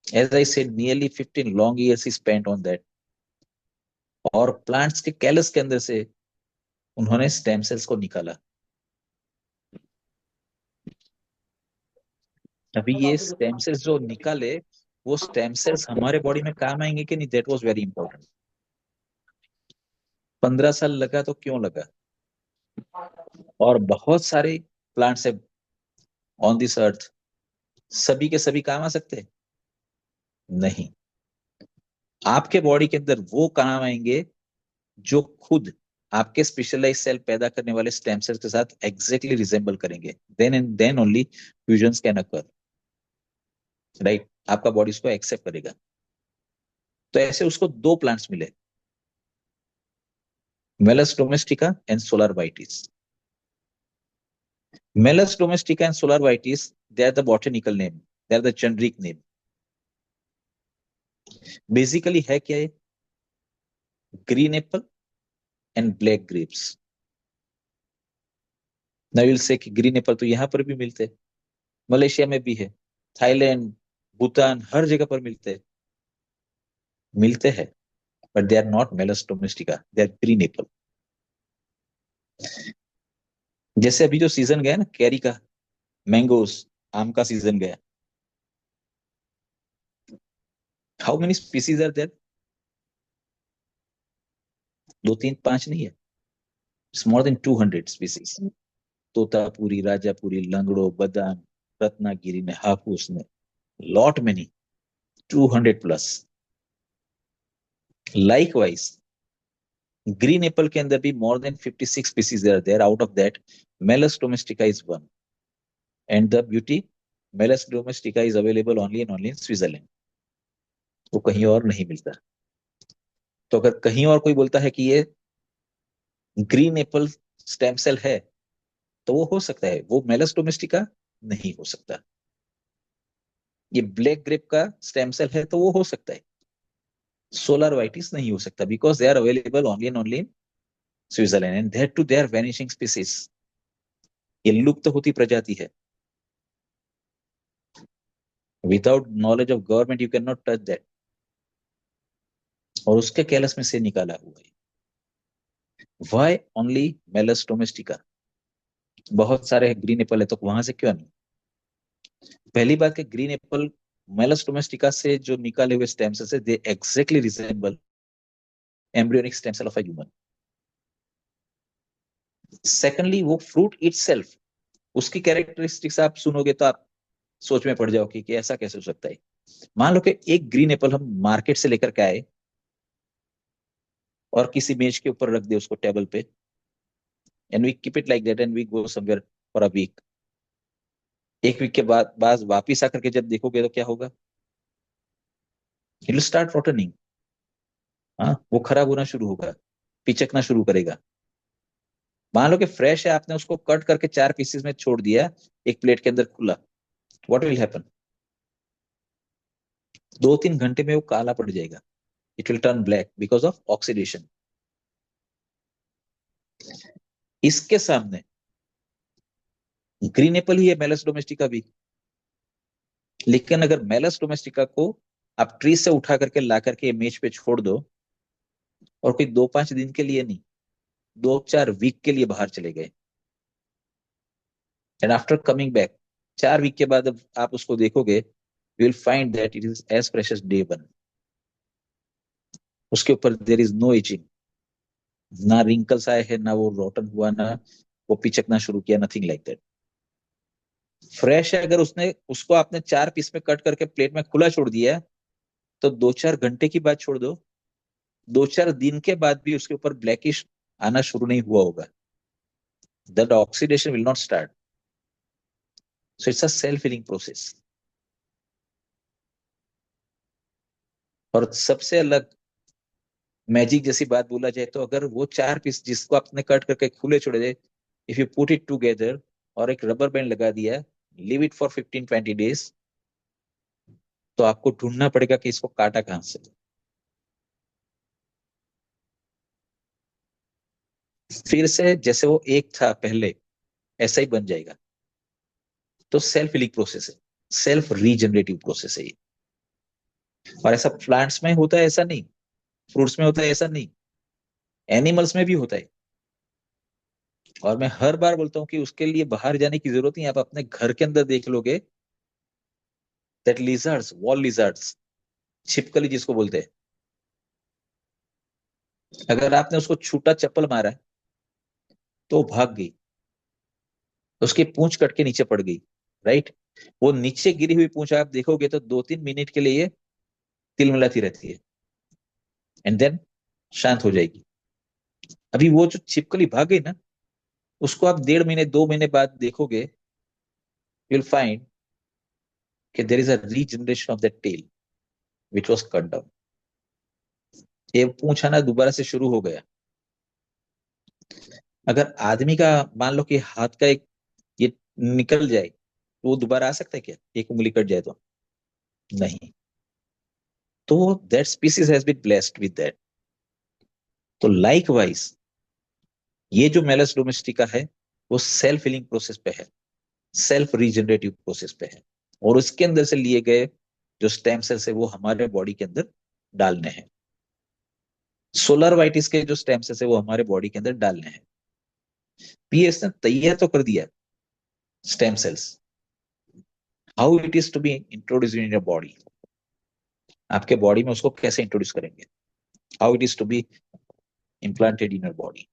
As I said, nearly 15 long years he spent on that. और प्लांट्स के कैलस के अंदर से उन्होंने स्टेम सेल्स को निकाला। अभी ये स्टेम सेल्स जो निकाले, वो स्टेम सेल्स हमारे बॉडी में काम आएंगे कि नहीं, दैट वाज वेरी इंपॉर्टेंट। 15 साल लगा तो क्यों लगा? और बहुत सारे प्लांट्स है ऑन दिस अर्थ, सभी के सभी काम आ सकते हैं? नहीं। आपके बॉडी के अंदर वो काम आएंगे जो खुद आपके स्पेशलाइज सेल पैदा करने वाले स्टेम सेल्स के साथ एग्जैक्टली रिजेंबल करेंगे। Then and then only fusions can occur, right? आपका बॉडी इसको एक्सेप्ट करेगा। तो ऐसे उसको दो प्लांट्स मिले, Malus domestica and solar vitis. Malus domestica and solar vitis, they are the botanical name, they are the generic name. Basically है क्या? ये green Apple and black grapes. Now you will say कि green Apple तो यहां पर भी मिलते हैं, मलेशिया में भी है, थाईलैंड, भूटान, हर जगह पर मिलते हैं, but they are not Malus domestica, they are green apple. जैसे अभी जो सीजन गया ना कैरी का, मैंगोस, आम का सीजन गया, how many species are there? 2 3 5 नहीं है, it's more than 200 species. Totapuri, Rajapuri, Langdo, Badam, Ratnagiri ने, हाफूस ने, lot many, 200 plus. Likewise green apple के अंदर भी more than 56 species are there, out of that Malus domestica is one. And the beauty, Malus domestica is available only in Switzerland, वो कहीं और नहीं मिलता। तो अगर कहीं और कोई बोलता है कि ये ग्रीन एप्पल स्टेम सेल है, तो वो हो सकता है, वो मेलस डोमेस्टिका नहीं हो सकता। ये ब्लैक ग्रेप का स्टेम सेल है तो वो हो सकता है, सोलर वाइटिस नहीं हो सकता, because they are available only in Switzerland and that too they are vanishing species. ये लुप्त होती प्रजाति है। Without knowledge of government you can not touch that. और उसके कैलस में से निकाला हुआ है। Why only Malus domestica? बहुत सारे ग्रीन एप्पल है तो वहां से क्यों नहीं? पहली बात कि ग्रीन एप्पल मेलस डोमेस्टिका से जो निकाले हुए स्टेम सेल से they exactly resemble embryonic stem cell of a human. Secondly, वो फ्रूट इटसेल्फ, उसकी कैरेक्टरिस्टिक्स आप सुनोगे तो आप सोच में पड़ जाओगे कि ऐसा कैसे हो सकता है। मान लो कि एक ग्रीन एप्पल हम मार्केट से लेकर के आए और किसी मेज के ऊपर रख दे उसको टेबल पे, and we keep it like that and we go somewhere for a week. एक वीक के बाद वापिस आकर के जब देखोगे तो क्या होगा? It will start rotting. हाँ, वो खराब होना शुरू होगा, पिचकना शुरू करेगा। मान लो कि फ्रेश है, आपने उसको कट करके 4 पीसेस में छोड़ दिया एक प्लेट के अंदर खुला, व्हाट विल हैपन? 2 3 घंटे में वो काला पड़ जाएगा, it will turn black because of oxidation. इसके सामने ग्रीन एप्पल ही है, मेलस डोमेस्टिका भी। लेकिन अगर मेलस डोमेस्टिका को आप ट्री से उठा करके ला करके मेज पे छोड़ दो, और कोई 2 5 दिन के लिए नहीं, 2 4 वीक के लिए बाहर चले गए, and after coming back 4 week के बाद अब आप उसको देखोगे, you will find that it is as fresh as day one. उसके ऊपर देयर इज नो एजिंग, ना रिंकल्स आए हैं, ना वो रोटन हुआ, ना वो पिचकना शुरू किया, नथिंग लाइक दैट। फ्रेश है, अगर उसने उसको आपने 4 पीस में कट करके प्लेट में खुला छोड़ दिया, तो 2 4 घंटे की बात छोड़ दो, 2 4 दिन के बाद भी उसके ऊपर ब्लैकिश आना शुरू नहीं हुआ होगा, the oxidation will not start. So it's a self-healing process. और सबसे अलग मैजिक जैसी बात बोला जाए तो अगर वो 4 पीस जिसको आपने कट करके खुले छोड़े थे, if you put it together और एक रबर बैंड लगा दिया, लीव इट फॉर 15-20 डेज, तो आपको ढूंढना पड़ेगा कि इसको काटा कहां से। फिर से जैसे वो एक था पहले ऐसा ही बन जाएगा। तो सेल्फ हीलिंग प्रोसेस है, सेल्फ रीजनरेटिव प्रोसेस है ये। और ऐसा प्लांट्स में होता है ऐसा नहीं, फ्रूट्स में होता है ऐसा नहीं, एनिमल्स में भी होता है। और मैं हर बार बोलता हूँ कि उसके लिए बाहर जाने की जरूरत नहीं, आप अपने घर के अंदर देख लोगे, दैट लिजर्ड्स, वॉल लिजर्ड्स, छिपकली जिसको बोलते हैं, अगर आपने उसको छूटा चप्पल मारा तो भाग गई, उसकी पूंछ कट के नीचे पड़ गई, राइट। वो नीचे गिरी हुई पूंछ आप देखोगे तो 2-3 मिनट के लिए ये तिलमिलाती रहती है, एंड देन शांत हो जाएगी। अभी वो जो छिपकली भाग गई ना, उसको आप 1.5 महीने 2 महीने बाद देखोगे, you'll find कि there is a regeneration of that tail which was cut down. ये पूंछ आना दोबारा से शुरू हो गया। अगर आदमी का मान लो कि हाथ का एक ये निकल जाए तो वो दोबारा आ सकता है क्या, एक उंगली कट जाए तो? नहीं। तो that species has been blessed with that. तो लाइकवाइज ये जो मेलस डोमेस्टिका है वो सेल्फ हीलिंग प्रोसेस पे है, सेल्फ रीजनरेटिव प्रोसेस पे है, और उसके अंदर से लिए गए जो स्टेम सेल्स है वो हमारे बॉडी के अंदर डालने हैं। सोलर वाइटिस के जो स्टेम सेल्स है वो हमारे बॉडी के अंदर डालने हैं। पीएस ने तैयार तो कर दिया stem cells, how it is to be introduce in your body, आपके बॉडी में उसको कैसे इंट्रोड्यूस करेंगे, how it is to be implanted in your body.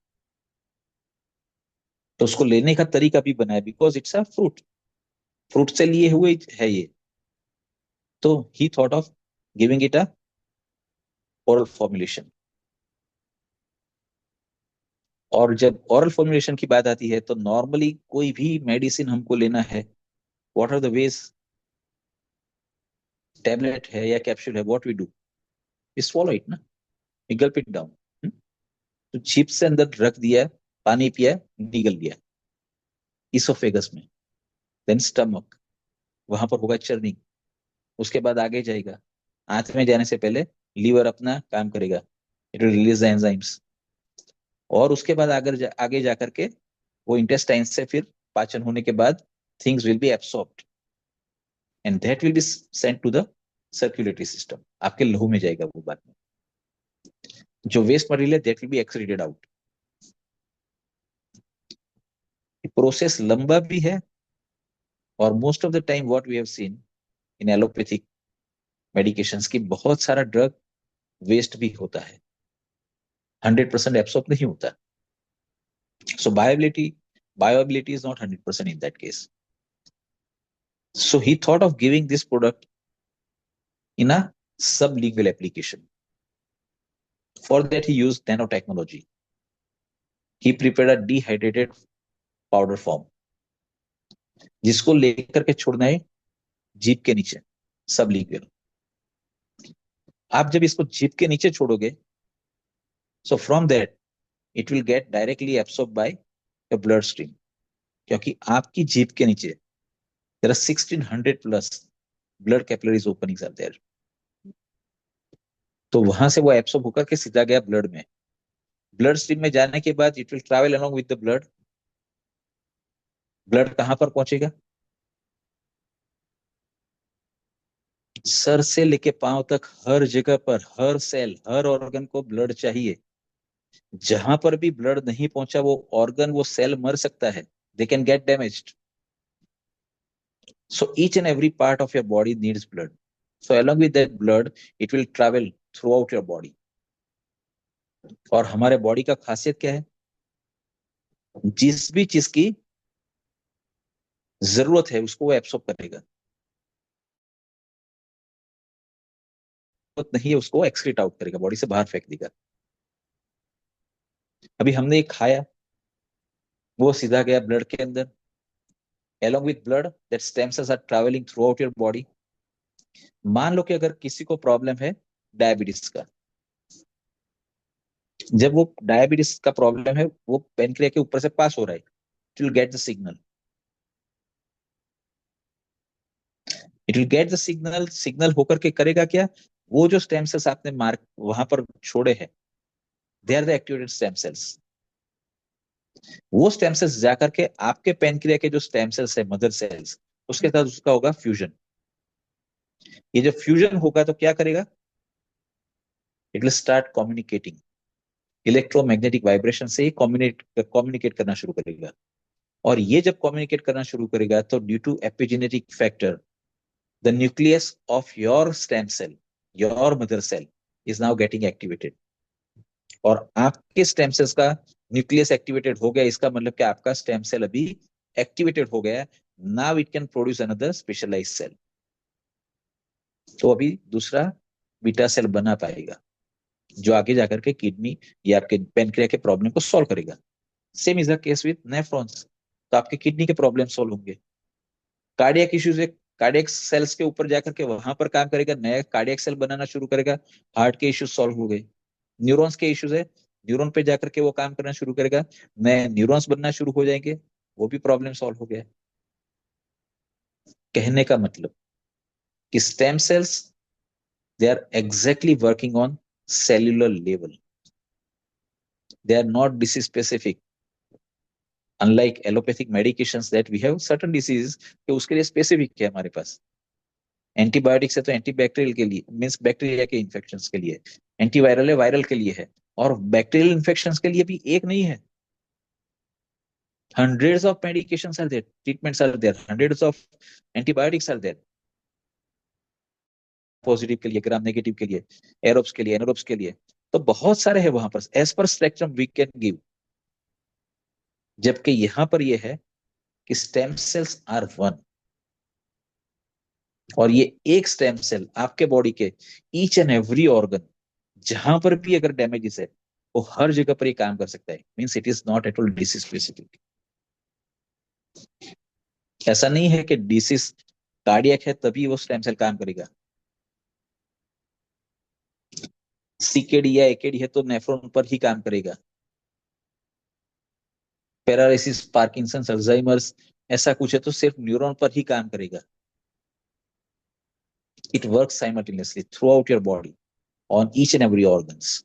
तो उसको लेने का तरीका भी बनाया, because it's a fruit, fruit से लिए हुए है ये। तो he thought of giving it a oral formulation. और जब ओरल फॉर्मुलेशन की बात आती है तो नॉर्मली कोई भी मेडिसिन हमको लेना है, what are the ways, tablet है या कैप्सूल है, what we do, we swallow it ना, वी गल्प इट डाउन। तो जीभ से अंदर रख दिया, पानी पिया, निगल गया इसोफेगस में, देन स्टमक, वहां पर होगा चर्निंग, उसके बाद आगे जाएगा, आंत में जाने से पहले लीवर अपना काम करेगा, it will release the enzymes, और उसके बाद आगे जा करके वो इंटेस्टाइन से फिर पाचन होने के बाद things will be absorbed and that will be sent to the circulatory system, आपके लहू में जाएगा वो बाद में। जो वेस्ट मटेरियल है that will be excreted out. Process लंबा भी है, और most of the time what we have seen in allopathic medications की बहुत सारा ड्रग वेस्ट भी होता है, 100% एब्सॉर्ब नहीं होता। So bioavailability is not 100% in that case. So he thought of giving this product in a sublingual application. For that he used nanotechnology. He prepared a dehydrated powder form, जिसको लेकर के छोड़ना है जीभ के नीचे, सबलिंगुअल। आप जब इसको जीभ के नीचे छोड़ोगे, so from that it will get directly absorbed by your bloodstream, क्योंकि आपकी जीभ के नीचे there are 1600 plus blood capillaries openings are there. तो वहां से वो एब्सॉर्ब होकर के सीधा गया ब्लड में, ब्लड स्ट्रीम में जाने के बाद it will travel along with the blood. Blood कहां पर पहुंचेगा, सर से लेके पांव तक हर जगह पर, हर सेल, हर ऑर्गन को ब्लड चाहिए। जहां पर भी ब्लड नहीं पहुंचा वो ऑर्गन, वो सेल मर सकता है, they can get damaged. So each and every part of your body needs blood, so along with that blood it will travel through out your body. और हमारे बॉडी का खासियत क्या है, जिस भी चीज की जरूरत है उसको वो एब्सॉर्ब करेगा, नहीं है उसको एक्सक्रीट आउट करेगा, बॉडी से बाहर फेंक देगा। अभी हमने ये खाया, वो सीधा गया ब्लड के अंदर, along with blood that stem cells are traveling throughout your body. मान लो कि अगर किसी को प्रॉब्लम है डायबिटीज का, जब वो डायबिटीज का प्रॉब्लम है, वो पेनक्रिया के ऊपर से पास हो रहा है, it will get the signal, signal होकर के करेगा क्या, वो जो स्टेम सेल्स आपने मार्क वहां पर छोड़े हैं, they are the activated stem cells. वो स्टेम सेल्स जाकर के आपके पेनक्रिया के जो स्टेम सेल्स है, मदर सेल्स, उसके साथ उसका होगा फ्यूजन। ये जो फ्यूजन होगा तो क्या करेगा, it will start communicating, electromagnetic vibration से ही कम्युनिकेट करना शुरू करेगा। और ये जब कम्युनिकेट करना शुरू करेगा तो due to epigenetic factor, the nucleus of your stem cell, your mother cell is now getting activated. और आपके स्टेम सेल्स का न्यूक्लियस एक्टिवेटेड हो गया, इसका मतलब कि आपका स्टेम सेल अभी एक्टिवेटेड हो गया, now it can produce another specialised cell. तो अभी दूसरा बीटा सेल बना पाएगा, जो आगे जाकर के किडनी या आपके पेनक्रिया के प्रॉब्लम को सॉल्व करेगा। Same is the case with nephrons, तो आपके किडनी के प्रॉब्लम सॉल्व होंगे। कार्डियक इश्यूज है, कार्डियक सेल्स के ऊपर जाकर के वहां पर काम करेगा, नया कार्डियक सेल बनाना शुरू करेगा, हार्ट के इश्यूज सॉल्व हो गए। न्यूरॉन्स के इश्यूज है, न्यूरॉन पे जाकर के वो काम करना शुरू करेगा, नए न्यूरॉन्स बनना शुरू हो जाएंगे, वो भी प्रॉब्लम सॉल्व हो गया। कहने का मतलब कि stem cells, they are exactly working on cellular level, they are not disease specific. Unlike allopathic medications that we have certain disease कि उसके लिए स्पेसिफिक है हमारे पास। एंटीबायोटिक्स है तो एंटीबैक्टीरियल के लिए, मीन्स बैक्टीरिया के इन्फेक्शन के लिए, एंटीवायरल है वायरल के लिए है, और बैक्टीरियल इन्फेक्शन के लिए भी एक नहीं है, hundreds of medications are there, treatments are there, hundreds of antibiotics are there, positive के लिए, ग्राम नेगेटिव के लिए, एरोब्स के लिए, एनोरोब्स के लिए, तो बहुत सारे हैं वहां पर, as per spectrum we can give. जबकि यहां पर ये है कि स्टेम सेल्स आर वन, और ये एक स्टेम सेल आपके बॉडी के ईच एंड एवरी ऑर्गन, जहां पर भी अगर डैमेजेस है, वो हर जगह पर ये काम कर सकता है, means it is not at all disease specific. ऐसा नहीं है कि डिसीज कार्डियक है तभी वो स्टेम सेल काम करेगा, सीकेडी या एकेडी है तो नेफ्रॉन पर ही काम करेगा, पैरालिसिस, पार्किंसन, अल्जाइमर्स ऐसा कुछ है तो सिर्फ न्यूरॉन पर ही काम करेगा। It work simultaneously through out your body on each and every organs.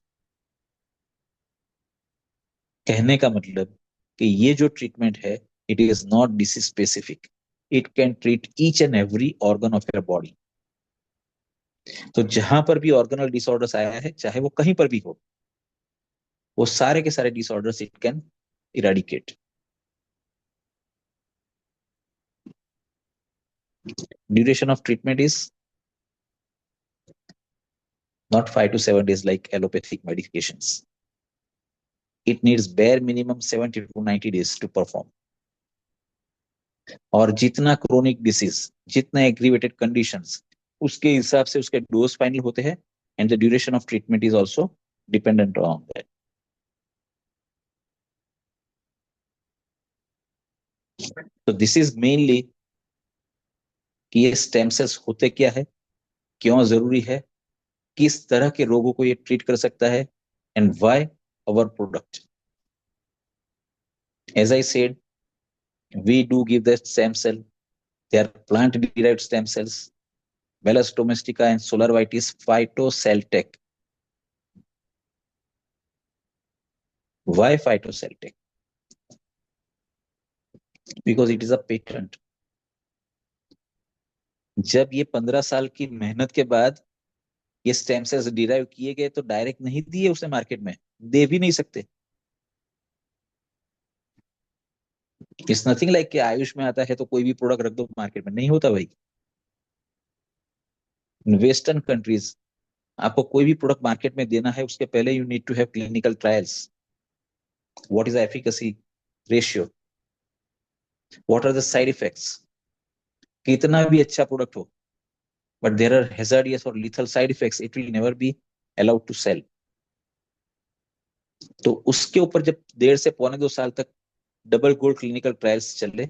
कहने का मतलब कि ये जो ट्रीटमेंट है, it is not disease specific, it can treat each and every organ of your body. तो जहां पर भी ऑर्गनल डिसऑर्डर्स आया है, चाहे वो कहीं पर भी हो, वो सारे के सारे disorders it can eradicate. Duration of treatment is not 5 to 7 days like allopathic medications. It needs bare minimum 70 to 90 days to perform. और जितना क्रोनिक डिसीज, जितना एग्रीवेटेड कंडीशंस, उसके हिसाब से उसके डोज फाइनल होते हैं, and the duration of treatment is also dependent on that. तो दिस इज मेनली कि ये स्टेम सेल्स होते क्या है, क्यों जरूरी है, किस तरह के रोगों को ये ट्रीट कर सकता है, and why our product. As I said, we do give the stem cell, they are plant derived stem cells, Melas domestica and Solar White is phytocell-tech. Why phytocell-tech? Because it is a patent. जब ये 15 साल की मेहनत के बाद ये stem cells derive किए गए, तो डायरेक्ट नहीं दिए उसे मार्केट में, दे भी नहीं सकते। इट्स नथिंग लाइक कि आयुष में आता है तो कोई भी प्रोडक्ट रख दो मार्केट में, नहीं होता भाई। इन वेस्टर्न कंट्रीज आपको कोई भी प्रोडक्ट मार्केट में देना है, उसके पहले you need to have clinical trials. What is the efficacy ratio, what are the side effects. कितना भी अच्छा प्रोडक्ट हो, but there are hazardous or lethal side effects, it will never be allowed to sell. तो उसके ऊपर जब 1.5 से 2 साल तक डबल गोल्ड क्लिनिकल ट्रायल्स चले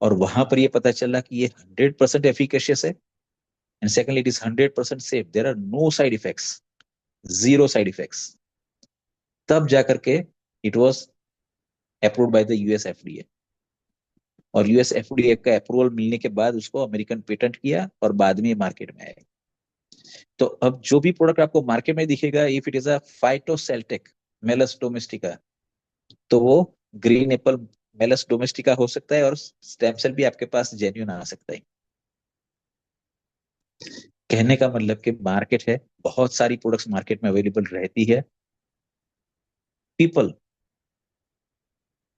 और वहां पर ये पता चला कि ये 100% एफिकेशियस है and secondly it is 100% safe, there are no side effects, zero side effects, तब जाकर के it was approved by the US FDA. और यूएस एफडीए का अप्रूवल मिलने के बाद उसको अमेरिकन पेटेंट किया और बाद में मार्केट में आया। तो अब जो भी प्रोडक्ट आपको मार्केट में दिखेगा, if it is a PhytoCellTec Malus domestica, तो वो ग्रीन एप्पल मेलस डोमेस्टिका हो सकता है और स्टेम सेल भी आपके पास जेन्युइन आ सकता है। कहने का मतलब कि मार्केट है, बहुत सारी प्रोडक्ट्स मार्केट में अवेलेबल रहती है। People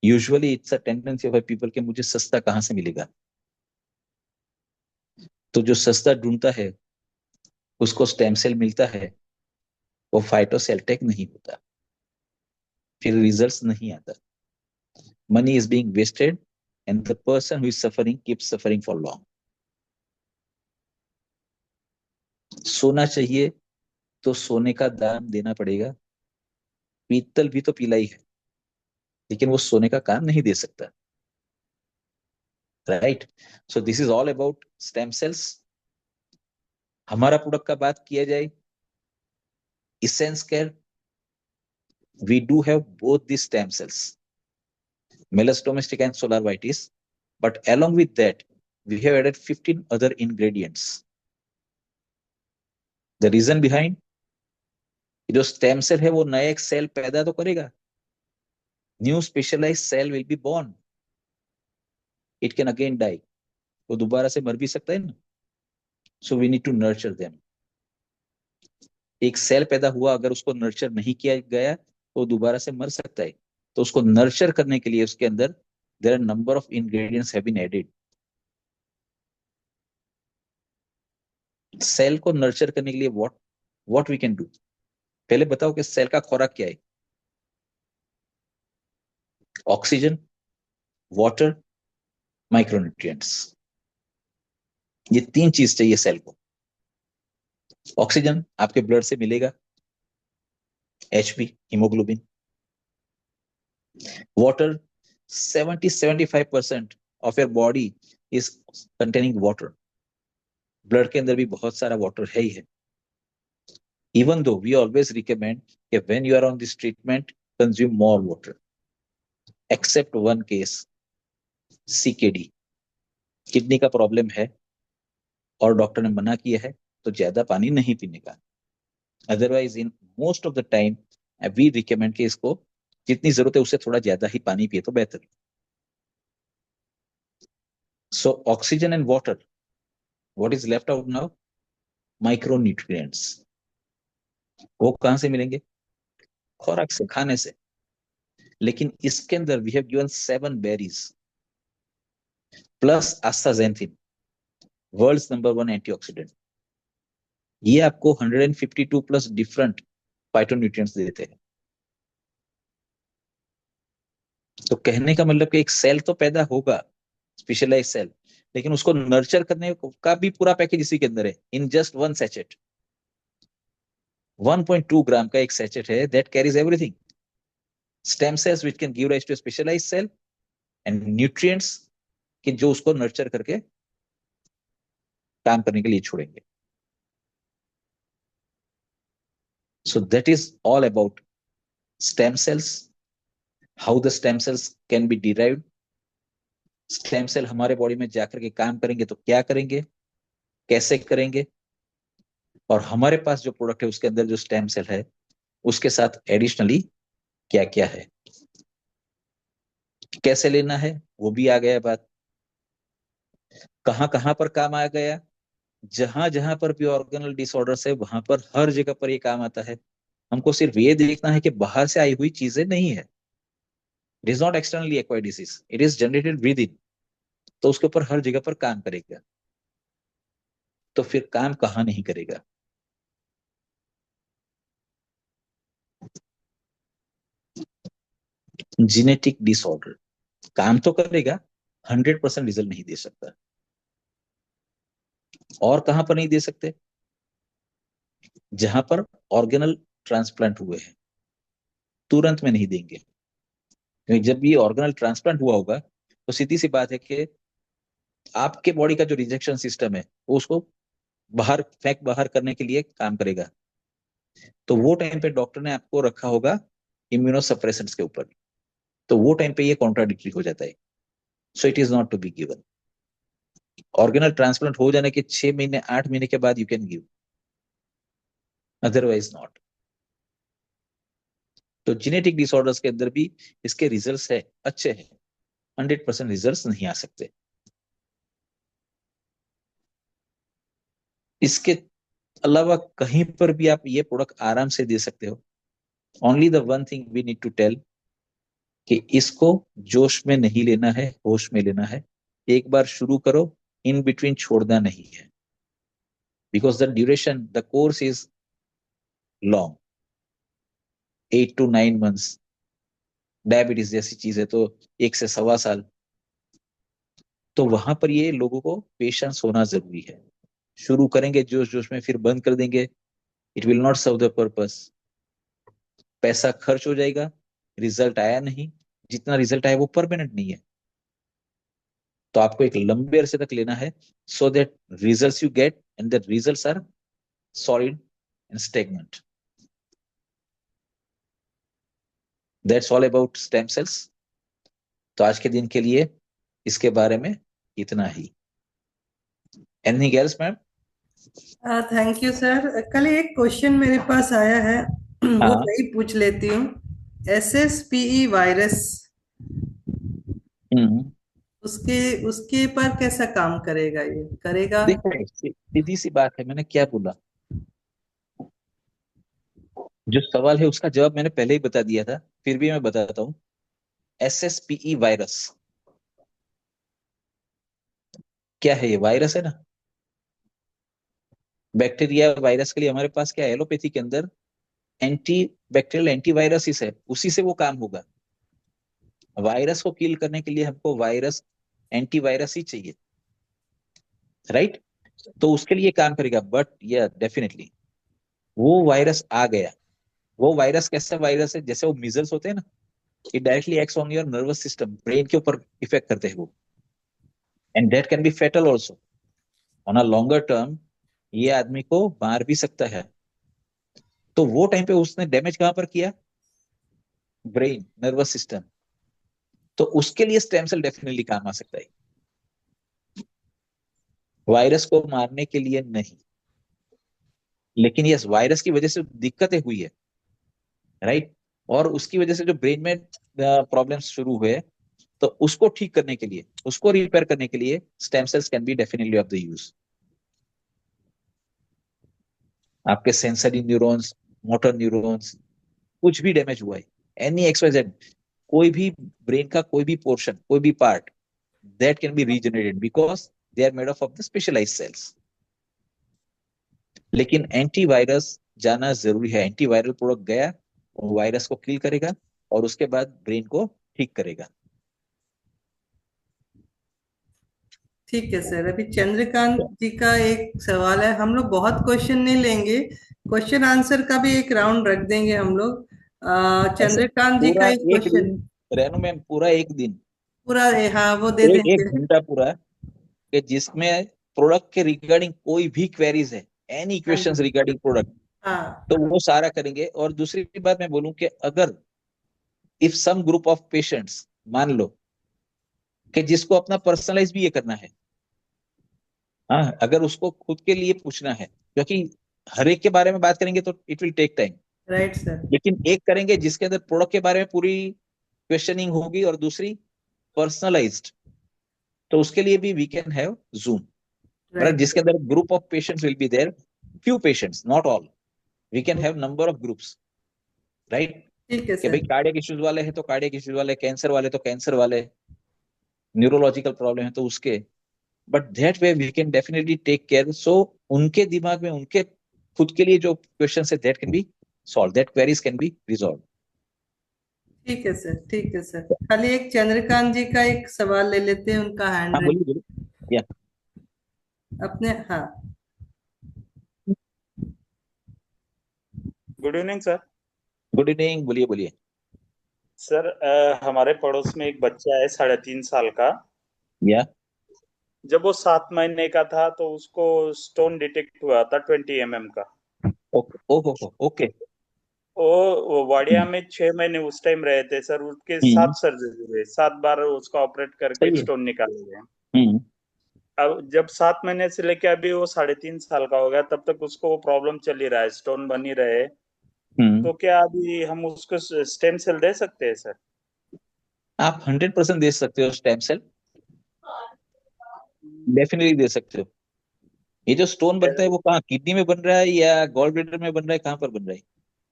usually it's a tendency of people कि मुझे सस्ता कहां से मिलेगा, तो जो सस्ता ढूंढता है उसको स्टेम सेल मिलता है, वो फाइटोसेल्टेक नहीं होता, फिर रिजल्ट्स नहीं आता, money is being wasted and the person who is suffering keeps suffering for long. सोना चाहिए तो सोने का दाम देना पड़ेगा, पीतल भी तो पीला ही है, लेकिन वो सोने का काम नहीं दे सकता, right? So this is all about stem sales. हमारा प्रोडक्ट का बात किया जाए, essence care, we do have both these stem cells, Melas domestica and solar vitis, but along with that we have added 15 other ingredients. The reason behind, जो stem cell है वो नया एक सेल पैदा तो करेगा, new specialise cell will be born, it can again die, वो दोबारा से मर भी सकता है ना, so we need to nurture them. एक सेल पैदा हुआ, अगर उसको नर्चर नहीं किया गया तो दोबारा से मर सकता है, तो उसको नर्चर करने के लिए उसके अंदर there are number of ingredients have been added. Cell को नर्चर करने के लिए व्हाट वी कैन डू, पहले बताओ कि सेल का खुराक क्या है? ऑक्सीजन, वाटर, माइक्रोन्यूट्रिएंट्स, ये 3 चीज चाहिए सेल को। ऑक्सीजन आपके ब्लड से मिलेगा, HB haemoglobin. Water, 70-75% of your body is containing water, blood के अंदर भी बहुत सारा वाटर है ही है। Even though we always recommend कि when you are on this treatment consume more water, except one case, CKD, kidney का प्रॉब्लम है और डॉक्टर ने मना किया है तो ज्यादा पानी नहीं पीने का, otherwise in most of the time we recommend कि इसको जितनी जरूरत है उससे थोड़ा ज्यादा ही पानी पिए तो बेहतर। So oxygen and water, what is left out now? Micronutrients, वो कहां से मिलेंगे? खुराक से, खाने से। लेकिन इसके अंदर we have given 7 berries plus astaxanthin, world's number 1 antioxidant, ये आपको 152 प्लस डिफरेंट फाइटोन्यूट्रिएंट्स देते हैं। तो कहने का मतलब कि एक सेल तो पैदा होगा, स्पेशलाइज सेल, लेकिन उसको नर्चर करने का भी पूरा पैकेज इसी के अंदर है, in just one sachet. 1.2 gram का एक सैचेट है that carries everything, stem cells which can give rise to specialise cell and nutrients कि जो उसको नर्चर करके काम करने के लिए छोड़ेंगे। So that is all about stem cells, how the stem cells can be derived, stem cell हमारे बॉडी में जाकर के काम करेंगे तो क्या करेंगे, कैसे करेंगे, और हमारे पास जो प्रोडक्ट है उसके अंदर जो स्टेम सेल है उसके साथ एडिशनली क्या क्या है, कैसे लेना है, वो भी आ गया बात। कहां कहां पर काम आ गया, जहां जहां पर भी ऑर्गेनल डिसऑर्डर्स है वहां पर हर जगह पर ये काम आता है। हमको सिर्फ ये देखना है कि बाहर से आई हुई चीजें नहीं है, it is not externally acquired disease, it is generated with in, तो उसके ऊपर हर जगह पर काम करेगा। तो फिर काम कहाँ नहीं करेगा? जेनेटिक डिसऑर्डर काम तो करेगा, 100% रिजल्ट नहीं दे सकता। और कहां पर नहीं दे सकते? जहां पर ऑर्गेनल ट्रांसप्लांट हुए हैं, तुरंत में नहीं देंगे, क्योंकि जब ये ऑर्गेनल ट्रांसप्लांट हुआ होगा तो सीधी सी बात है कि आपके बॉडी का जो रिजेक्शन सिस्टम है वो उसको बाहर करने के लिए काम करेगा। तो वो टाइम पे डॉक्टर ने आपको रखा होगा इम्यूनोसप्रेसेंट्स के ऊपर, तो वो टाइम पे ये कॉन्ट्राडिक्टरी हो जाता है। So it is not to be given. Organ transplant हो जाने के 6 महीने 8 महीने के बाद you can give, otherwise not. तो जेनेटिक डिसऑर्डर्स के अंदर भी इसके रिजल्ट्स है अच्छे हैं, 100% रिजल्ट्स नहीं आ सकते। इसके अलावा कहीं पर भी आप ये प्रोडक्ट आराम से दे सकते हो। Only the one thing we need to tell कि इसको जोश में नहीं लेना है, होश में लेना है। एक बार शुरू करो, इन बिटवीन छोड़ना नहीं है, because the duration the course is long, 8 to 9 months। Diabetes जैसी चीज है तो 1 से 1.25 साल। तो वहां पर ये लोगों को पेशेंस होना जरूरी है। शुरू करेंगे जोश जोश में, फिर बंद कर देंगे, it will not serve the purpose. पैसा खर्च हो जाएगा, रिजल्ट आया नहीं, जितना रिजल्ट आया वो परमानेंट नहीं है। तो आपको एक लंबे अरसे तक लेना है, so that results you get and the results are solid and stagnant. That's all about stem cells. तो आज के दिन के लिए इसके बारे में इतना ही। Anything else ma'am? Thank you sir. कल एक क्वेश्चन मेरे पास आया है, वो हाँ। वही पूछ लेती हूँ। SSPE वायरस, हम्म। उसके उसके पर कैसा काम करेगा, ये करेगा? देखो सीधी सी बात है, मैंने क्या बोला, जो सवाल है उसका जवाब मैंने पहले ही बता दिया था, फिर भी मैं बताता हूँ। SSPE वायरस क्या है? ये वायरस है ना। बैक्टीरिया वायरस के लिए हमारे पास क्या है? एलोपैथी के अंदर एंटी बैक्टीरियल एंटीवायरसिस है, उसी से वो काम होगा। वायरस को किल करने के लिए हमको वायरस एंटीवायरस ही चाहिए, राइट? तो उसके लिए काम करेगा। बट ये डेफिनेटली वो वायरस आ गया। वो वायरस कैसा वायरस है? जैसे वो मिजल्स होते हैं ना, it directly acts on your nervous system, brain के ऊपर इफेक्ट करते हैं वो, and that can be fatal also on a longer term. ये आदमी को मार भी सकता है। तो वो टाइम पे उसने डैमेज कहां पर किया? Brain, nervous system. तो उसके लिए स्टेम सेल डेफिनेटली काम आ सकता है, वायरस को मारने के लिए नहीं। लेकिन यस, वायरस की वजह से दिक्कतें हुई है, राइट? और उसकी वजह से जो ब्रेन में प्रॉब्लम्स शुरू हुए, तो उसको ठीक करने के लिए, उसको रिपेयर करने के लिए stem cells can be definitely of the use. आपके सेंसरी न्यूरॉन्स, मोटर न्यूरॉन्स, कुछ भी डैमेज हुआ है, एनी XYZ, कोई भी ब्रेन का कोई भी पोर्शन, कोई भी part, that can be regenerated because they are made of the specialized cells. लेकिन एंटीवायरस जाना जरूरी है। एंटीवायरल प्रोडक्ट गया, वो वायरस को किल करेगा और उसके बाद ब्रेन को ठीक करेगा। ठीक है सर। अभी चंद्रकांत जी का एक सवाल है, हम लोग बहुत क्वेश्चन नहीं लेंगे, क्वेश्चन आंसर का भी एक राउंड रख देंगे हम लोग। ऐसे चंद्रकांत जी पूरा का एक एक क्वेश्चन, दिन, रेनू मैम, पूरा एक दिन, पूरा हाँ वो दे एक देंगे। घंटा पूरा, कि जिसमें प्रोडक्ट के रिगार्डिंग कोई भी क्वेरीज है, एनी हाँ क्वेश्चंस जी। रिगार्डिंग प्रोडक्ट, हाँ। तो वो सारा करेंगे। और दूसरी बात मैं बोलूं कि अगर if some group of patients, मान लो कि जिसको अपना पर्सनलाइज भी ये करना है, हाँ, अगर उसको खुद के लिए पूछना है, क्योंकि हर एक के बारे में बात करेंगे तो it will take time. Right sir. लेकिन एक करेंगे जिसके अंदर प्रोडक्ट के बारे में पूरी क्वेश्चनिंग होगी, और दूसरी पर्सनलाइज्ड, तो उसके लिए भी वी कैन हैव जूम, मतलब राइट जिसके अंदर group of patients will be there, few patients, not all, we can have number of groups, right? ठीक है कि भाई सर। कार्डियक इश्यूज वाले हैं तो कार्डियक इश्यूज वाले, कैंसर वाले तो कैंसर वाले, न्यूरोलॉजिकल प्रॉब्लम है तो उसके। But that way we can definitely take care, so उनके दिमाग में उनके खुद के लिए जो क्वेश्चन है that can B solve, that queries can be resolve. ठीक है सर। ठीक है सर। खाली एक चंद्रकांत जी का एक सवाल ले लेते हैं, उनका हैंड हाँ रेस बोलिए बोलिए। या अपने। हाँ। Good evening sir. Good evening, बोलिए बोलिए। सर हमारे पड़ोस में एक बच्चा है 3.5 साल का। या जब वो 7 महीने का था तो उसको स्टोन डिटेक्ट हुआ था 20 mm का। ओके ओहो ओके वो वाडिया में 6 महीने उस टाइम रहे थे सर। उसके 7 सर्जरी हुए, 7 बार उसको ऑपरेट करके सही है। स्टोन निकाले गए। हम्म अब जब 7 महीने से लेके अभी वो 3.5 साल का हो गया, तब तक उसको वो प्रॉब्लम चल ही रहा है, स्टोन बन ही रहे। हम्म तो क्या अभी हम उसको स्टेम सेल दे सकते हैं सर? आप 100% दे सकते हो स्टेम सेल, डेफिनेटली दे सकते हो। ये जो स्टोन बनता है वो कहाँ, किडनी में बन रहा है या गॉल ब्लैडर में बन रहा है, कहाँ पर बन रहा है?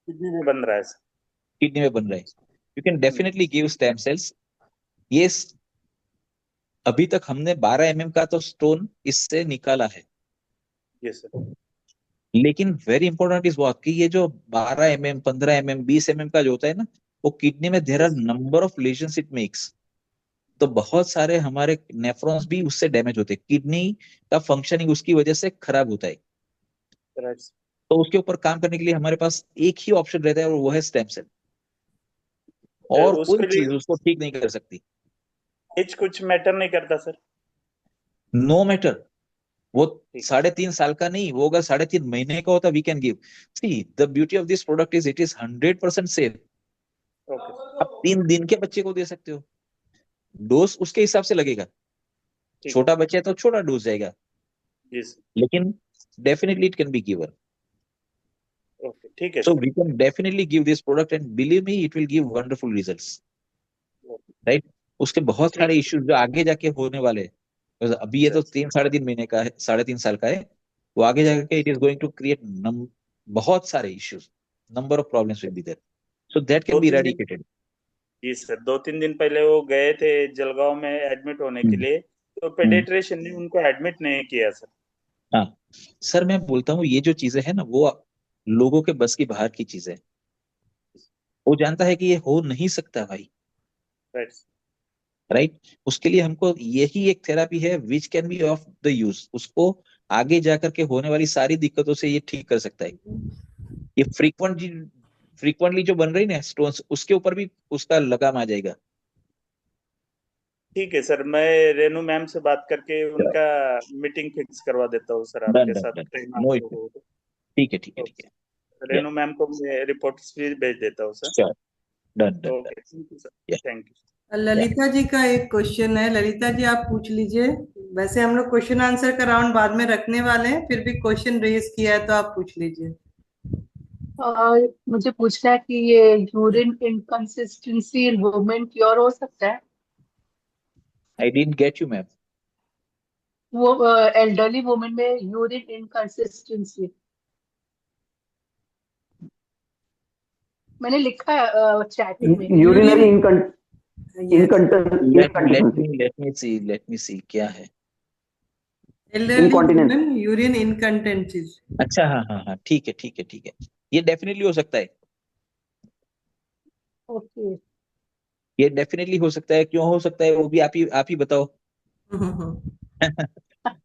किडनी में बन रहा है सर। किडनी में बन रहा है। You can definitely give stem cells. ये अभी तक हमने 12 mm का तो स्टोन इससे निकाला है, जी सर। लेकिन वेरी इंपॉर्टेंट इज व्हाट कि ये जो 12 mm 15 mm 20 mm का जो होता है ना, वो किडनी में there are number of lesions it makes. तो बहुत सारे हमारे नेफ्रॉन्स भी उससे डैमेज होते हैं, किडनी का फंक्शनिंग उसकी वजह से खराब होता है। राइट। तो उसके ऊपर काम करने के लिए हमारे पास एक ही ऑप्शन रहता है और वो है स्टेम सेल, और कोई उसके चीज लिए उसको ठीक नहीं कर सकती। एज कुछ मैटर नहीं करता सर? नो मैटर, वो ठीक। 3.5 साल का नहीं, वो अगर 3.5 महीने का होता we can give. See the beauty of this product is it is 100% safe. Okay. आप 3 दिन के बच्चे को दे सकते हो, डोज उसके हिसाब से लगेगा। ठीक। छोटा बच्चा है तो छोटा डोज जाएगा, जी सर। लेकिन definitely it can be given. Okay ठीक है So sir. we can definitely give this product and believe me it will give wonderful results, right? उसके बहुत ठीक। सारे इश्यूज जो आगे जाके होने वाले हैं, because अभी ये तो सर 3 साढ़े 3 महीने का है, 3.5 साल का है, वो आगे जाके it is going to create बहुत सारे issues, number of problems will be there, so that can दो बी तीन दिन इरेडिकेटेड। जी सर, 2-3 दिन पहले वो गए थे जलगांव में एडमिट होने के लिए, तो पेडिट्रिशियन ने उनको एडमिट नहीं किया सर। हाँ सर, मैं बोलता हूँ ये जो चीजें है ना वो लोगों के बस की बाहर की चीजें, वो जानता है कि ये हो नहीं सकता भाई, राइट। राइट? उसके लिए हमको यही एक थेरापी है which can be of the use, उसको आगे जाकर के होने वाली सारी दिक्कतों से ये ठीक कर सकता है। ये फ्रीक्वेंटली जो बन रही ना स्टोन्स, उसके ऊपर भी उसका लगाम आ जाएगा। ठीक है सर, मैं रेनू मैम से बात करके उनका मीटिंग फिक्स करवा देता हूँ सर, डन आपके डन साथ डन, टाइम नो आपको इशू। हो तो। ठीक है ठीक है ठीक है, या रेनू मैम को मैं रिपोर्ट्स भी भेज देता हूँ sir. Sure, done done done, okay thank you sir. या थैंक यू। ललिता जी का एक क्वेश्चन है, ललिता जी आप पूछ लीजिए। वैसे हम लोग क्वेश्चन आंसर का राउंड बाद में रखने वाले हैं, फिर भी क्वेश्चन रेज किया है तो आप पूछ लीजिए। मुझे पूछना है कि ये urine inconsistency in women cure हो सकता है? I didn't get you ma'am. वो एल्डरली वुमेन में यूरिन इनकंसिस्टेंसी मैंने लिखा है चैटिंग में। Urinary yes, inconsistency, let me see क्या है। Elderly incontinence. Women urine incontinences. अच्छा हाँ हाँ हाँ, ठीक है ठीक है ठीक है, ये डेफिनेटली हो सकता है, ओके। ये डेफिनेटली हो सकता है। क्यों हो सकता है वो भी आप ही बताओ।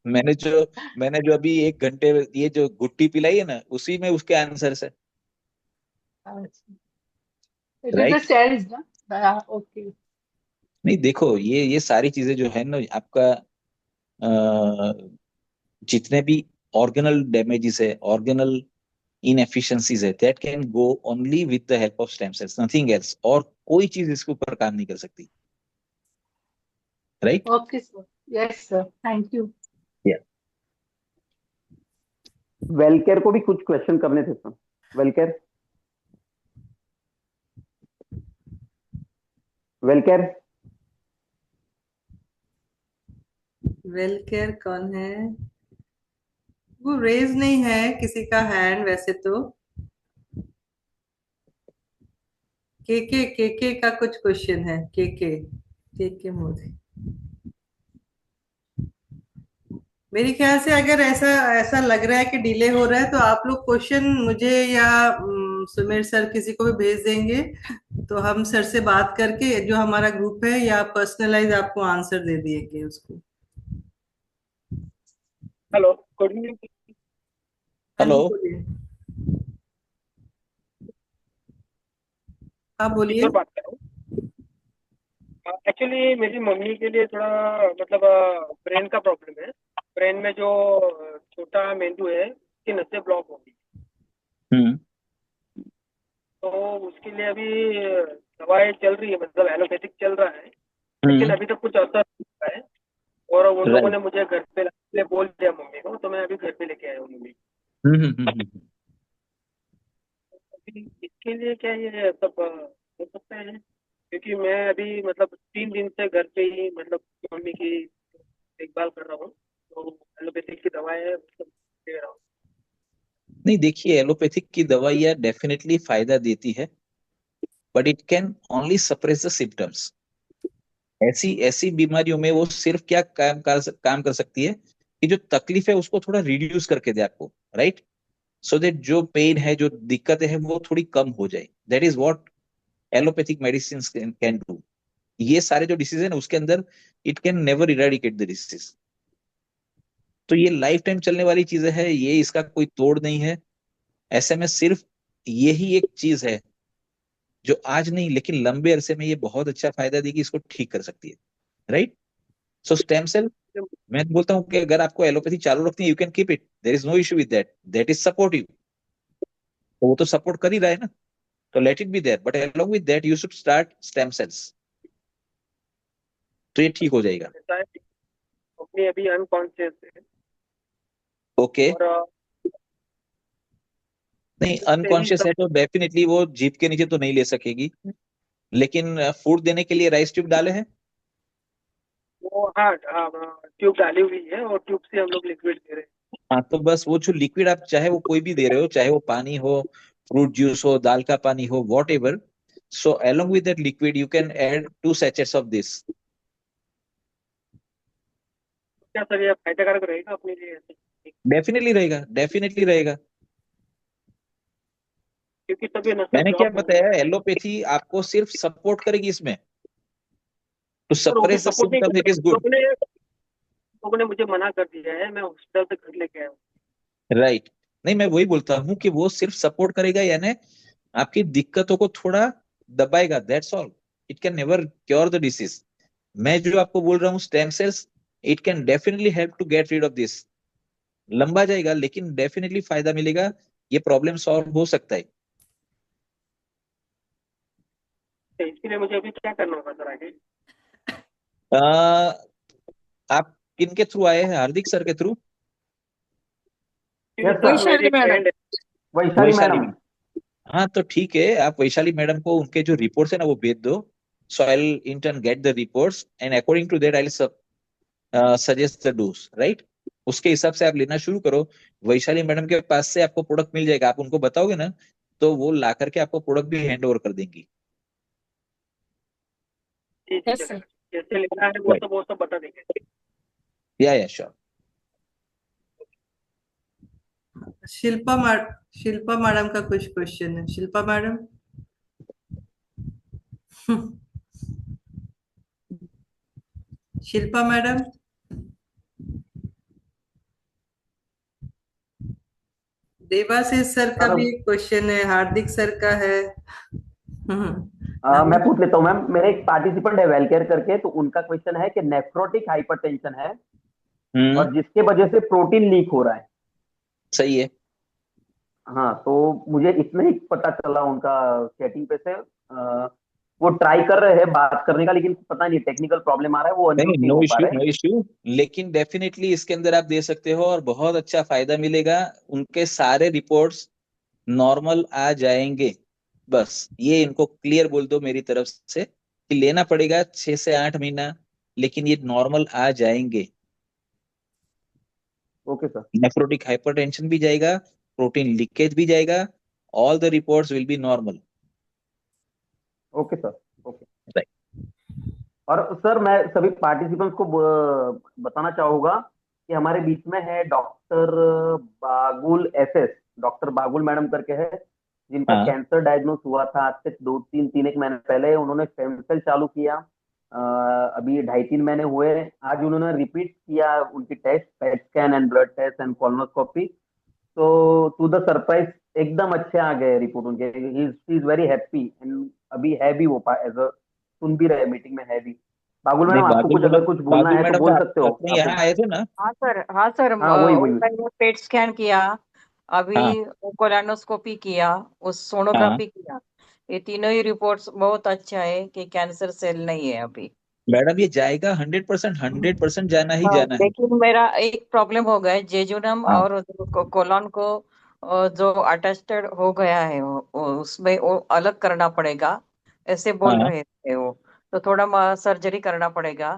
मैंने जो अभी 1 घंटे ये जो गुट्टी पिलाई है ना, उसी में उसके आंसर है, it is the right? Cells ना। ओके। नहीं देखो, ये सारी चीजें जो है ना आपका, जितने भी ऑर्गेनल डैमेजेस है, ऑर्गेनल इनएफिशिएंसीज है, that can go only with the help of stem cells, nothing else, और कोई चीज इसके ऊपर काम नहीं कर सकती, right? Okay sir, yes sir, thank you. वेलकेयर को भी कुछ क्वेश्चन करने थे सर। वेलकेयर, वेलकेयर वेल केयर कौन है? वो रेज नहीं है किसी का हैंड वैसे तो। के का कुछ क्वेश्चन है, के मोदी। मेरे ख्याल से अगर ऐसा ऐसा लग रहा है कि डिले हो रहा है तो आप लोग क्वेश्चन मुझे या सुमेर सर किसी को भी भेज देंगे, तो हम सर से बात करके जो हमारा ग्रुप है या पर्सनलाइज आपको आंसर दे दिएंगे उसको। Hello, good evening. हाँ जी हेलो, बोलिए। हाँ बोलिए। टीचर बात कर रहा हूँ। एक्चुअली मेरी मम्मी के लिए थोड़ा मतलब ब्रेन का प्रॉब्लम है। ब्रेन में जो छोटा मेंदू है उसकी नसें ब्लॉक हो गई, हम्म तो उसके लिए अभी दवाई चल रही है, मतलब एलोपैथिक चल रहा है, लेकिन अभी तक कुछ असर नहीं हुआ है। और उन लोगों राइट ने मुझे घर पे लाने के लिए बोल दिया मम्मी को, तो मैं अभी घर पे लेके आया हूँ मम्मी को। हम्म अभी इसके लिए क्या ये सब हो सकता है? क्योंकि मैं अभी मतलब 3 दिन से घर पे ही मतलब मम्मी की देखभाल कर रहा हूँ, तो एलोपैथिक की दवाई है मतलब दे रहा हूँ। नहीं, देखिए, एलोपैथिक की दवाइयाँ डेफिनेटली फायदा देती है, but it can only suppress the symptoms. ऐसी ऐसी बीमारियों में वो सिर्फ क्या काम कर सकती है कि जो तकलीफ है उसको थोड़ा रिड्यूस करके दे आपको, राइट? सो दैट जो पेन है, जो दिक्कतें हैं, वो थोड़ी कम हो जाए। That is what allopathic medicine can do. ये सारे जो डिसीज है ना, उसके अंदर it can never eradicate the disease. तो ये लाइफ टाइम चलने वाली चीजें है, ये इसका कोई तोड़ नहीं है। ऐसे में सिर्फ यही एक चीज है जो आज नहीं लेकिन लंबे अरसे में ये बहुत अच्छा फायदा देगी, इसको ठीक कर सकती है, राइट? सो स्टेम सेल, मैं बोलता हूँ कि अगर आपको एलोपैथी चालू रखनी है, you can keep it, there is no issue with that, that is supportive. तो वो तो सपोर्ट कर ही रहा है ना, तो let it be there, but along with that you should start stem cells, तो ये ठीक हो जाएगा। ऐसा है कि मम्मी अभी अनकॉन्शियस है, ओके। और नहीं, उससे ही अनकॉन्शियस सब है तो डेफिनेटली वो जीप के नीचे तो नहीं ले सकेगी, लेकिन फूड देने के लिए राइस ट्यूब डाले हैं। वो, हाँ हाँ ट्यूब डाली हुई है, और ट्यूब से हम लोग लिक्विड दे रहे हैं। हाँ, तो बस वो जो लिक्विड आप चाहे वो कोई भी दे रहे हो, चाहे वो पानी हो, फ्रूट जूस हो, दाल का पानी हो, what ever, so along with that liquid you can add 2 sachets of this. क्या सर ये फायदेकारक रहेगा अपने लिए? डेफिनेटली रहेगा, डेफिनेटली रहेगा। क्योंकि तब ये नसें मैंने क्या ब्लॉक हो गई बताया, एलोपैथी आपको सिर्फ सपोर्ट करेगी इसमें, टू और वो भी सप्रेस द सपोर्ट नहीं कर सिम्टम्स इट रहे। Is good. लोगों ने मुझे मना कर दिया है, मैं हॉस्पिटल से घर लेके आया हूँ। राइट। नहीं, मैं वही बोलता हूँ कि वो सिर्फ सपोर्ट करेगा, यानी आपकी दिक्कतों को थोड़ा दबाएगा, that's all. It can never cure the disease. मैं जो आपको बोल रहा हूँ stem cells, it can definitely help to get rid of this. लंबा जाएगा लेकिन डेफिनेटली फायदा मिलेगा, ये प्रॉब्लम सॉल्व हो सकता है। तो इसके लिए मुझे अभी क्या करना होगा सर आगे? आ, आप किन के थ्रू आए हैं? हार्दिक सर के थ्रू? यस क्योंकि सर, सर मेरी फ्रेंड है। वैशाली वैशाली मैडम। में? हाँ, तो ठीक है, आप वैशाली मैडम को उनके जो रिपोर्ट्स है ना वो भेज दो। So I will in turn get the reports and according to that I will suggest the dose, right? उसके हिसाब से आप लेना शुरू करो। वैशाली मैडम के पास से आपको प्रोडक्ट मिल जाएगा, आप उनको बताओगे ना, तो वो ला करके आपको प्रोडक्ट भी हैंड ओवर कर देंगी। जी जी यस सर, सर। जैसे लेना है वो सब बता देंगे। या श्योर। शिल्पा मैडम का कुछ क्वेश्चन है। Shilpa madam. Shilpa madam. Devashish sir का सर भी एक क्वेश्चन है, हार्दिक सर का है। मैं पूछ लेता हूँ मैम, मेरे एक पार्टिसिपेंट है वेलकेयर करके, तो उनका क्वेश्चन है कि नेफ्रोटिक हाइपरटेंशन है और जिसके वजह से प्रोटीन लीक हो रहा है। सही है। हाँ, तो मुझे इतना ही पता चला उनका चैटिंग पे से। वो ट्राई कर रहे हैं बात करने का, लेकिन पता नहीं टेक्निकल प्रॉब्लम आ रहा है, वो नहीं, अनम्यूट नहीं नो हो पा इश्यू, रहे। No issue. लेकिन डेफिनेटली इसके अंदर आप दे सकते हो और बहुत अच्छा फायदा मिलेगा। उनके सारे रिपोर्ट्स नॉर्मल आ जाएंगे। बस ये इनको क्लियर बोल दो मेरी तरफ से कि लेना पड़ेगा 6 से 8 महीना, लेकिन ये नॉर्मल आ जाएंगे। Okay sir. नेफ्रोटिक हाइपरटेंशन भी जाएगा, प्रोटीन लीकेज भी जाएगा, all the reports will be normal. Okay sir. Okay. Right. और सर मैं सभी पार्टिसिपेंट्स को बताना चाहूंगा कि हमारे बीच में है doctor Bagul SS, doctor Bagul madam करके है, जिनका हाँ। कैंसर डायग्नोस हुआ था आज से 2-3 एक महीने पहले। उन्होंने स्टेम सेल चालू किया, अभी 2.5-3 महीने हुए। आज उन्होंने रिपीट किया उनकी test, PET scan and blood test and colonoscopy. तो टू द सरप्राइज एकदम अच्छे आ गए रिपोर्ट उनके। ही इज वेरी हैप्पी एंड अभी है भी वो एज अ, सुन भी रहे मीटिंग में है भी। बाबुल नहीं मैडम, आपको बादल कुछ अगर मैडम, कुछ बोलना बादल है तो मैडम बोल तो सकते हो अपने यहाँ आप। आए थे ना? हाँ सर, हाँ सर, हाँ वही वही। मैंने पेट स्कैन किया, अभी हाँ कोलोनोस्कोपी किया, उस हाँ सोनोग्राफी किया। ये तीनों ही रिपोर्ट्स बहुत अच्छा है कि कैंसर सेल नहीं है अभी। मैडम, ये जाएगा 100% जाना ही हाँ, जाना है। लेकिन मेरा एक प्रॉब्लम हो गया है, जेजुनम हाँ और कोलोन को जो अटेस्टेड हो गया है उसमें वो अलग करना पड़ेगा, ऐसे बोल हाँ रहे थे वो। तो थोड़ा सर्जरी करना पड़ेगा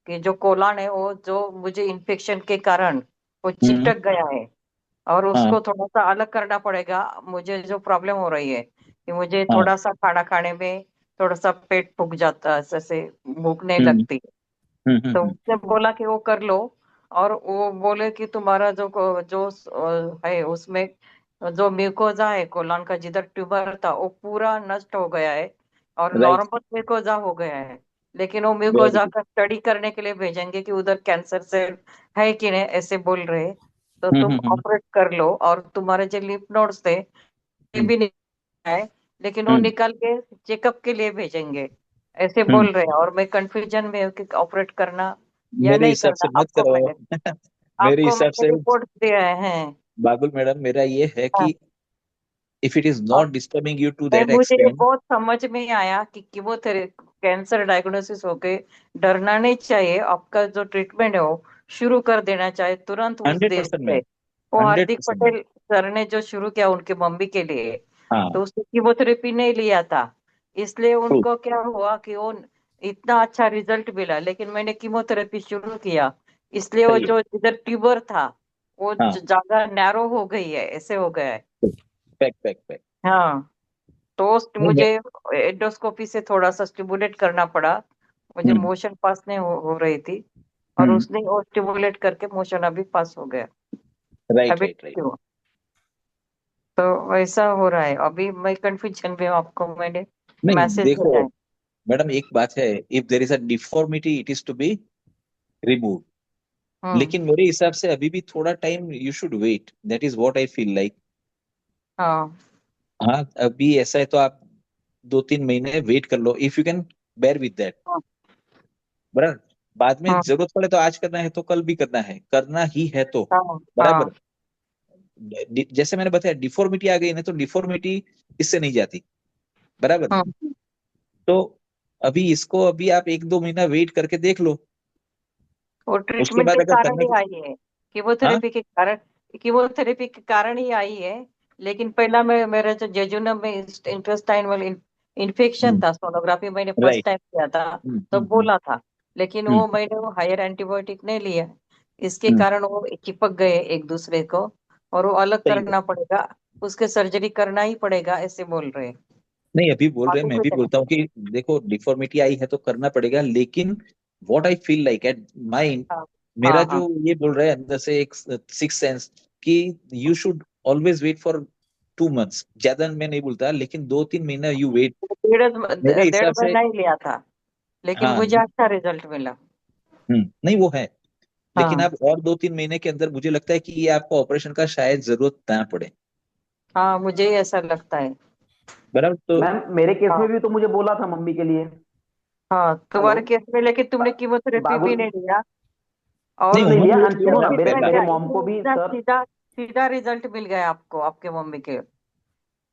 कि जो कोलन है वो जो मुझे इन्फेक्शन के कारण वो हम्म, चिपटक गया है, और हाँ उसको थोड़ा सा अलग करना पड़ेगा। मुझे जो प्रॉब्लम हो रही है कि मुझे हाँ थोड़ा सा खाना खाने में थोड़ा सा पेट फूक जाता है, जैसे भूख नहीं हम्म लगती। तो उसने बोला कि वो कर लो, और वो बोले कि तुम्हारा जो है उसमें जो म्यूकोजा है कोलन का, जिधर ट्यूमर था वो पूरा नष्ट हो गया है और राइट, नॉर्मल म्यूकोजा हो गया है। लेकिन वो वेरी म्यूकोजा गुड। का स्टडी करने के लिए भेजेंगे कि उधर कैंसर सेल है कि नहीं, ऐसे बोल रहे। तो तुम हम्म, ऑपरेट कर लो, और तुम्हारे जो लिम्फ नोड्स थे ये हम्म, भी नहीं है, लेकिन वो हम्म। निकाल के चेकअप के लिए भेजेंगे, ऐसे हम्म, बोल रहे हैं। और मैं कंफ्यूजन में हूँ कि ऑपरेट करना या मेरे नहीं हिसाब से करना। मत करो। मेरे आपको हिसाब मैंने से रिपोर्ट दिया है। बाबुल मैडम, मेरा ये है हाँ, कि इफ इट इज और नॉट डिस्टर्बिंग यू टू मैं दैट मुझे एक्सटेंट, बहुत समझ में आया कि कीमोथेरेपी कैंसर डायग्नोसिस होके डरना नहीं चाहिए। आपका जो ट्रीटमेंट है वो शुरू कर देना चाहिए तुरंत उस देश 100% से। मैम, वो हंड्रेड हार्दिक परसेंट मैम। पटेल सर ने जो शुरू किया उनके मम्मी के लिए, हाँ, तो उसने कीमोथेरेपी नहीं लिया था, इसलिए ट्रू, उनको क्या हुआ कि वो इतना अच्छा रिजल्ट मिला। लेकिन मैंने कीमोथेरेपी शुरू किया, इसलिए वो सही है। जो जिधर ट्यूबर था वो हाँ, ज्यादा नैरो हो गई है, ऐसे हो गया है। Pack pack pack. हाँ, तो नहीं मुझे एंडोस्कोपी से थोड़ा सा स्टिमुलेट करना पड़ा। मुझे हम्म, मोशन पास नहीं हो रही थी, और हम्म, उसने वो स्टिमुलेट करके मोशन अभी पास हो गया, राइट अभी राइट राइट। ठीक हूँ। तो वैसा हो रहा है, अभी मैं कंफ्यूजन में हूँ, आपको मैंने नहीं मैसेज देखो भेजा है। मैडम, एक बात है, if there is a deformity it is to be remove. Hmm. लेकिन मेरे हिसाब से अभी भी थोड़ा time you should wait, that is what I feel like. हाँ हाँ, अभी ऐसा है तो आप 2-3 महीने वेट कर लो, if you can bear with that. हाँ बराबर, बाद में हाँ जरूरत पड़े तो आज करना है तो कल भी करना है, करना ही है तो। हाँ बराबर, हाँ जैसे मैंने बताया डिफॉर्मिटी आ गई ना, तो डिफॉर्मिटी इससे नहीं जाती। बराबर, हाँ। तो अभी इसको अभी आप 1-2 महीना वेट करके देख लो, वो उसके ट्रीटमेंट के बाद अगर कारण करने ही को। आई है, हाँ, कीमोथेरेपी के कारण, कीमोथेरेपी के कारण ही आई है। लेकिन पहला मैं मेरा जो जेजुनम में इंटेस्टाइनल इन्फेक्शन था, सोनोग्राफी मैंने फर्स्ट राइट, टाइम किया था तो बोला था। लेकिन हम्म, वो मैंने वो हायर एंटीबायोटिक नहीं लिया, इसके हम्म, कारण वो चिपक गए एक दूसरे को, और वो अलग सही है। करना पड़ेगा, उसके सर्जरी करना ही पड़ेगा, ऐसे बोल रहे हैं। नहीं अभी बोल रहे हैं, मालूम मैं भी भी नहीं। बोलता हूँ कि देखो डिफॉर्मिटी आई है तो करना पड़ेगा, लेकिन what I feel like at mind, हाँ मेरा हाँ हाँ जो ये बोल रहा है अंदर से एक सिक्स सेंस कि you should always wait for 2 months. ज्यादा मैं नहीं बोलता, लेकिन 2-3 महीना यू वेट मेरे डेढ़ हिसाब से। महीना ही लिया था, लेकिन हाँ, मुझे अच्छा रिजल्ट मिला। नहीं वो है, लेकिन हाँ आप और 2-3 महीने के अंदर मुझे लगता है कि ये आपको ऑपरेशन का शायद जरूरत ना पड़े। हाँ, मुझे ही ऐसा लगता है। बराबर, तो मैम मेरे केस हाँ में भी तो मुझे बोला था मम्मी के लिए। हाँ, हेलो। तुम्हारे केस में लेकिन तुमने कीमोथेरेपी भी बाबुल, नहीं लिया, नहीं और नहीं लिया। उन्होंने वो एंड किया सुनो ना, था मेरे पहला। मेरे इतना मॉम को भी इतना सर, सीधा सीधा रिजल्ट मिल गया आपको आपके मम्मी के।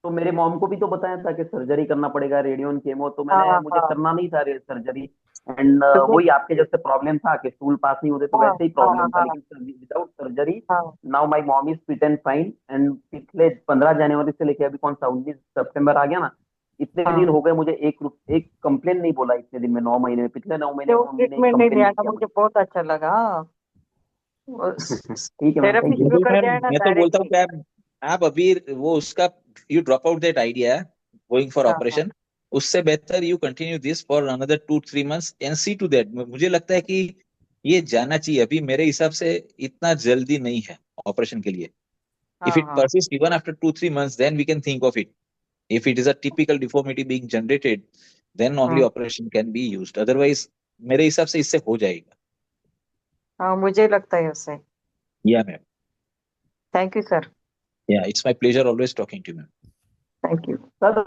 तो मेरे मॉम को भी तो बताया था कि सर्जरी करना पड़ेगा, रेडियन केमो, तो हाँ मैंने मुझे हाँ, करना नहीं था सर्जरी। एंड तुम्हें वही आपके जैसे प्रॉब्लम था कि स्टूल पास नहीं होते, तो हाँ वैसे ही हाँ प्रॉब्लम था, हाँ लेकिन विदाउट सर्जरी हाँ now my mom is fit and fine. And पिछले 15 जनवरी से लेके अभी कौन सा 19 सितंबर आ गया ना, इतने दिन हाँ। हो गए मुझे एक कंप्लेन नहीं बोला इतने दिन में, 9 महीने में, पिछले 9 महीने जो में मम्मी ने एक ट्रीटमेंट नहीं कंप्लेन लिया नहीं ना, किया मुझे मुझे। बहुत अच्छा लगा। ठीक है मैम, थेरेपी थैंक यू। शुरू बिल्कुल कर मैम, दिया है ना मैं तो बोलता हूँ डायरेक्टली। कि आप अभी वो उसका you drop out that idea going for हाँ हाँ ऑपरेशन। उससे बेहतर you continue this for another 2-3 months and see to that. मुझे लगता है कि ये जाना चाहिए अभी, मेरे हिसाब से इतना जल्दी नहीं है ऑपरेशन के लिए। इफ हाँ इट हाँ persist even after 2-3 months then we can think of it. If it is a typical deformity being generated then only हाँ operation can be used, otherwise मेरे हिसाब से इससे हो जाएगा। हाँ, मुझे लगता है उससे। Yeah ma'am, thank you sir. Yeah it's my pleasure always talking to ma'am. Thank you. Sir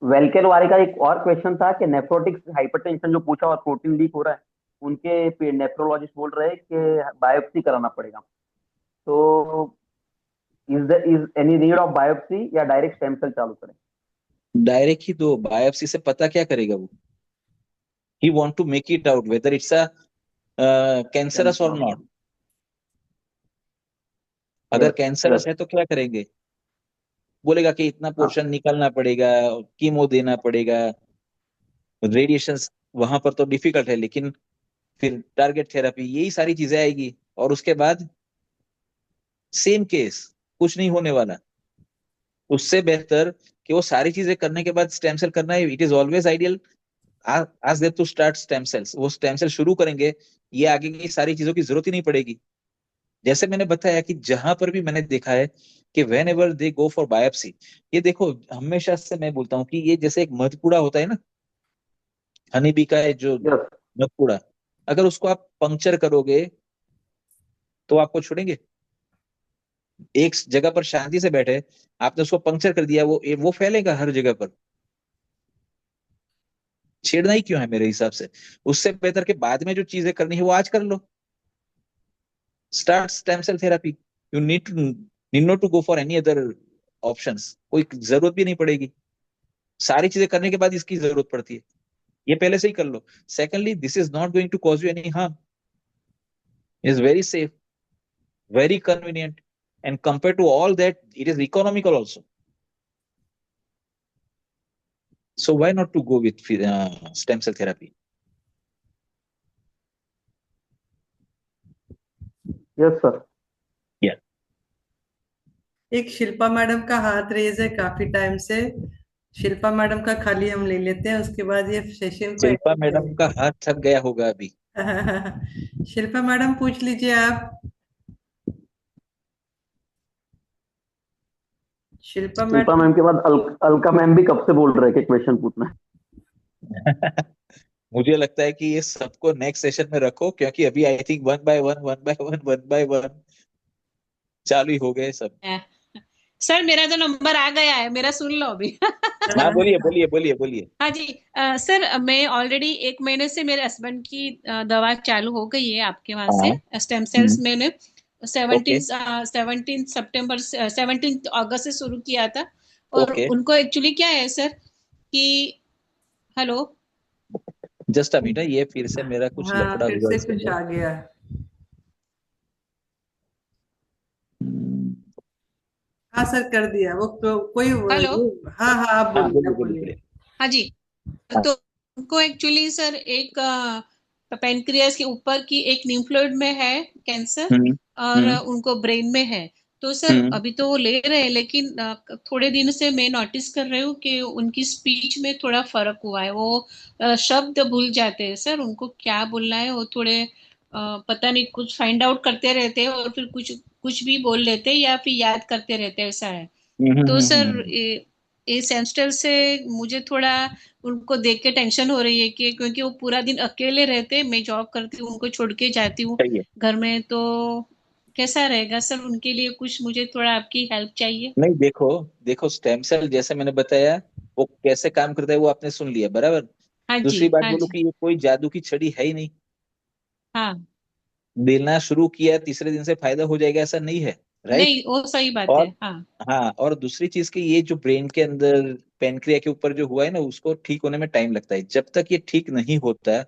वेलकेनवारी का एक और क्वेश्चन था कि नेफ्रोटिक हाइपरटेंशन जो पूछा और प्रोटीन लीक हो रहा है, उनके नेफ्रोलॉजिस्ट बोल रहे हैं कि बायोप्सी कराना पड़ेगा। तो is any need of biopsy या डायरेक्ट स्टेम सेल चालू करें? डायरेक्ट ही दो, बायोप्सी से पता क्या करेगा वो? He want to make it out whether it's a cancerous और नॉट। अगर कैंसरस है तो क्या करेंगे? बोलेगा कि इतना पोर्शन निकालना पड़ेगा, कीमो देना पड़ेगा, रेडिएशन वहां पर तो डिफिकल्ट है, लेकिन फिर टारगेट थेरेपी, यही सारी चीजें आएगी। और उसके बाद सेम केस, कुछ नहीं होने वाला। उससे बेहतर कि वो सारी चीजें करने के बाद स्टेम सेल करना है। इट इज ऑलवेज आइडियल आज there to start stem cells. वो स्टेम सेल शुरू करेंगे, ये आगे की सारी चीजों की जरूरत ही नहीं पड़ेगी। जैसे मैंने बताया कि जहां पर भी मैंने देखा है कि when ever they go for biopsy, ये देखो हमेशा से मैं बोलता हूँ कि ये जैसे एक मधपुड़ा होता है ना, हनी बी का है जो यस मधपुड़ा, अगर उसको आप पंक्चर करोगे तो आपको छोड़ेंगे? एक जगह पर शांति से बैठे, आपने उसको पंक्चर कर दिया, वो फैलेगा हर जगह पर। छेड़ना ही क्यों है मेरे हिसाब से? उससे बेहतर के बाद में जो चीजें करनी है वो आज कर लो। Start stem cell therapy. You need not to go for any other options. कोई जरूरत भी नहीं पड़ेगी। सारी चीजें करने के बाद इसकी जरूरत पड़ती है, ये पहले से ही कर लो। Secondly, this is not going to cause you any harm, is very safe, very convenient, and compared to all that, it is economical also. So why not to go with stem cell therapy? Yes sir. एक Shilpa madam का हाथ raise है काफी time से। Shilpa madam का खाली हम ले लेते हैं, उसके बाद ये सेशन को शिल्पा end मैडम का हाथ थक गया होगा अभी। करेंगे। शिल्पा मैडम पूछ लीजिए आप। शिल्पा शिल्पा मैडम मैम के बाद अलका मैम भी कब से बोल रहे हैं कि क्वेश्चन पूछना है। मुझे लगता है कि ये सबको नेक्स्ट सेशन में रखो, क्योंकि अभी I think one by one चालू ही हो गए सब। सर मेरा तो नंबर आ गया है, मेरा सुन लो अभी। हाँ बोलिए। हाँ जी सर, मैं ऑलरेडी 1 महीने से मेरे हस्बैंड की दवा चालू हो गई है आपके वहां से। स्टेम सेल्स मैंने 17 सितंबर 17 अगस्त से शुरू किया था। और उनको एक्चुअली क्या है सर कि हेलो जस्ट अ मिनट, ये फिर से मेरा कुछ हाँ, लफड़ा फिर हुआ से कुछ आ गया। हाँ सर, कर दिया वो कोई। हेलो हाँ आप बोलिए। हाँ जी, तो उनको एक्चुअली सर एक पेनक्रियास के ऊपर की एक न्यूफ्लोइड में है कैंसर, और उनको ब्रेन में है। तो सर अभी तो वो ले रहे हैं, लेकिन थोड़े दिन से मैं नोटिस कर रही हूँ कि उनकी स्पीच में थोड़ा फर्क हुआ है। वो शब्द भूल जाते हैं सर, उनको क्या बोलना है वो थोड़े पता नहीं, कुछ फाइंड आउट करते रहते हैं और फिर कुछ भी बोल लेते हैं या फिर याद करते रहते हैं, ऐसा है। तो सर ये सेंस्टल से मुझे थोड़ा उनको देख के टेंशन हो रही है कि क्योंकि वो पूरा दिन अकेले रहते हैं, मैं जॉब करती हूँ, उनको छोड़ के जाती हूँ घर में, तो कैसा रहेगा सर उनके लिए? कुछ मुझे थोड़ा आपकी हेल्प चाहिए। नहीं, देखो स्टेम सेल जैसे मैंने बताया वो कैसे काम करता है वो आपने सुन लिया, बराबर। हाँ दूसरी बात हाँ बोलो जी। कि ये कोई जादू की छड़ी है ही नहीं। हाँ देना शुरू किया तीसरे दिन से फायदा हो जाएगा ऐसा नहीं है, राइट? नहीं, वो सही बात और है। हाँ हाँ, और दूसरी चीज की ये जो ब्रेन के अंदर पेनक्रिया के ऊपर जो हुआ है ना, उसको ठीक होने में टाइम लगता है। जब तक ये ठीक नहीं होता,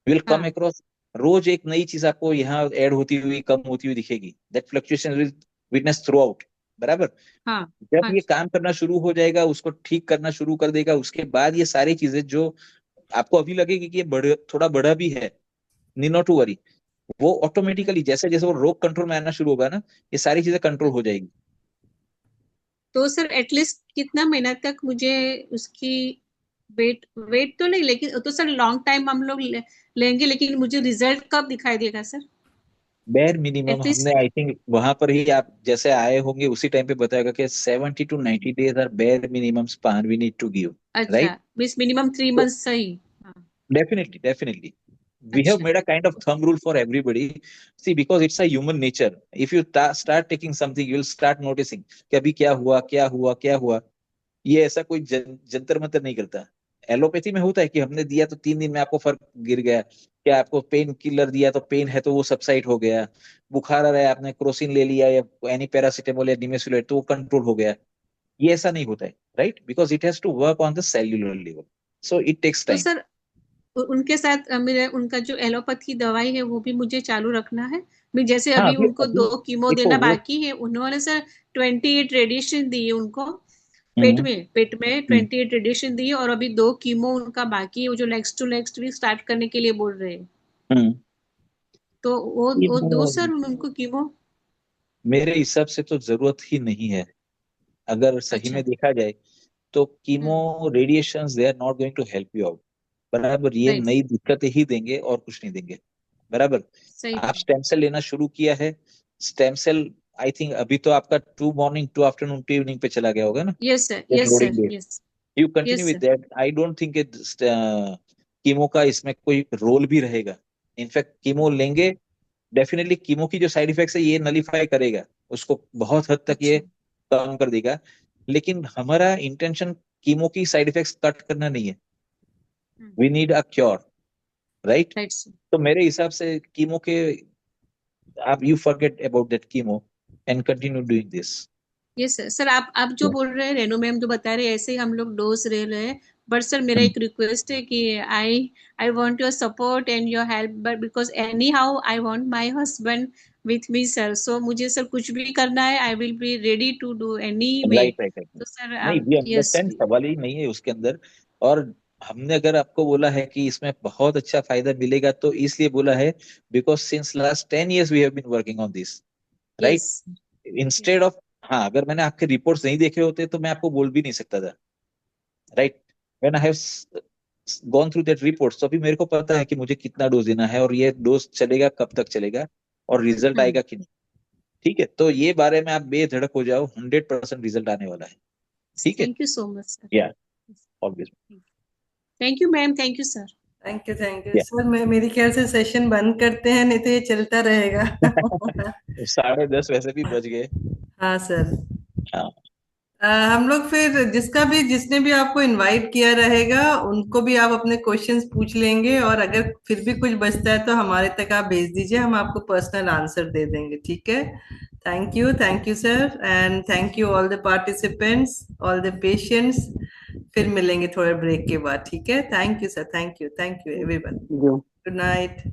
विल कम अक्रॉस, रोज एक नई चीज आपको यहाँ ऐड होती हुई कम होती हुई दिखेगी। That fluctuation will witness through out, बराबर। हाँ जब हाँ ये काम करना शुरू हो जाएगा, उसको ठीक करना शुरू कर देगा, उसके बाद ये सारी चीजें जो आपको अभी लगेगी कि ये थोड़ा बड़ा भी है, नीड नॉट टू वरी, वो ऑटोमेटिकली जैसे जैसे वो रोग कंट्रोल में आना शुरू होगा ना, ये सारी चीजें कंट्रोल हो जाएगी। तो सर एटलीस्ट कितना महीना तक मुझे उसकी वेट तो नहीं, लेकिन तो सर लॉन्ग टाइम हम लोग लेंगे, लेकिन मुझे रिजल्ट कब दिखाई देगा सर? बेर मिनिमम एटलीस्ट हमने आई थिंक वहां पर ही आप जैसे आए होंगे उसी टाइम पे बताएगा कि 70 to 90 days are bare minimum span we need to give, अच्छा, राइट? मीन्स मिनिमम 3 मंथ्स सही। हाँ Definitely. We have अच्छा made a kind of thumb rule for everybody. See, because it's a human nature. If you start taking something, you will start noticing कि अभी क्या हुआ। ये ऐसा कोई जंतर मंतर नहीं करता। एलोपैथी में होता है कि हमने दिया तो 3 दिन में आपको फर्क गिर गया, क्या आपको पेन किलर दिया तो पेन है तो वो सबसाइड हो गया, बुखार आ रहा है आपने क्रोसिन ले लिया या एनी पैरासिटामोल या निमेसुलेट तो वो कंट्रोल हो गया। ये ऐसा नहीं होता है, right? Because it has to work on the cellular level, so it takes तो टाइम। सर उनके साथ मेरे उनका जो एलोपैथी दवाई है वो भी मुझे चालू रखना है? मैं जैसे हाँ, अभी अभी उनको अभी 2 कीमो देखो देना वो बाकी है, उन्होंने सर 28 रेडिएशन दी है उनको पेट में 28 रेडिएशन दी है, और अभी 2 कीमो उनका बाकी है, वो जो next to next week start करने के लिए बोल रहे हैं। हम्म, तो वो दो कीमो सर उनको कीमो। मेरे हिसाब से तो जरूरत ही नहीं है। अगर सही अच्छा। में देखा जाए तो chemo radiations they are not going to help you out, बराबर? ये राइट। नई दिक्कतें ही देंगे और कुछ नहीं देंगे, बराबर? सही आप है। स्टेम सेल लेना शुरू किया है, स्टेम सेल आई थिंक अभी तो आपका 2 मॉर्निंग 2 आफ्टरनून 2 इवनिंग पे चला गया होगा ना, yes sir, that yes loading sir, day. Yes. You yes continue with sir. That. I don't think chemo का इसमें कोई रोल भी रहेगा। इनफैक्ट कीमो लेंगे, डेफिनेटली कीमो की जो साइड इफेक्ट्स है ये नलीफाई करेगा, उसको बहुत हद तक ये अच्छा। कम कर देगा। लेकिन हमारा इंटेंशन कीमो की साइड इफेक्ट्स कट करना नहीं है, we need a cure, right? Right sir. तो मेरे हिसाब से कीमो के आप you forget about that chemo and continue doing this. Yes sir. Sir आप जो बोल रहे हैं, रेनू मैम जो बता रहे हैं, ऐसे ही हम लोग डोज ले रहे हैं। बट सर मेरा एक रिक्वेस्ट है कि I want your support and your help, but because any how I want my husband with me sir. So मुझे सर कुछ भी करना है, I will be ready to do any way. Right right right. तो sir नहीं, आप we yes. Understand, सवाल ही नहीं है उसके अंदर। और हमने अगर आपको बोला है कि इसमें बहुत अच्छा फायदा मिलेगा तो इसलिए बोला है because since last 10 years we have been working on this, right? Yes. Instead of, हाँ, अगर मैंने आपके रिपोर्ट्स नहीं देखे होते तो मैं आपको बोल भी नहीं सकता था, right? When I have gone through that reports तो अभी मेरे को पता है कि मुझे कितना डोज देना है और ये डोज चलेगा कब तक चलेगा और रिजल्ट आएगा कि नहीं। ठीक है, तो ये बारे में आप बेधड़क हो जाओ, 100% रिजल्ट आने वाला है। ठीक है, thank you so much sir. Yeah always. Thank you ma'am, thank you sir. Thank you Yeah. Sir. मेरी ख्याल से सेशन बंद करते हैं, नहीं तो ये चलता रहेगा। 10:30 वैसे भी बज गए। हाँ सर। हाँ, हम लोग फिर जिसने भी आपको इनवाइट किया रहेगा उनको भी आप अपने क्वेश्चंस पूछ लेंगे, और अगर फिर भी कुछ बचता है तो हमारे तक आप भेज दीजिए, हम आपको पर्सनल आंसर दे देंगे। ठीक है? Thank you sir, and thank you all the participants, all the patients. फिर मिलेंगे थोड़े ब्रेक के बाद। ठीक है? Thank you sir, thank you everyone. Thank you. Good night.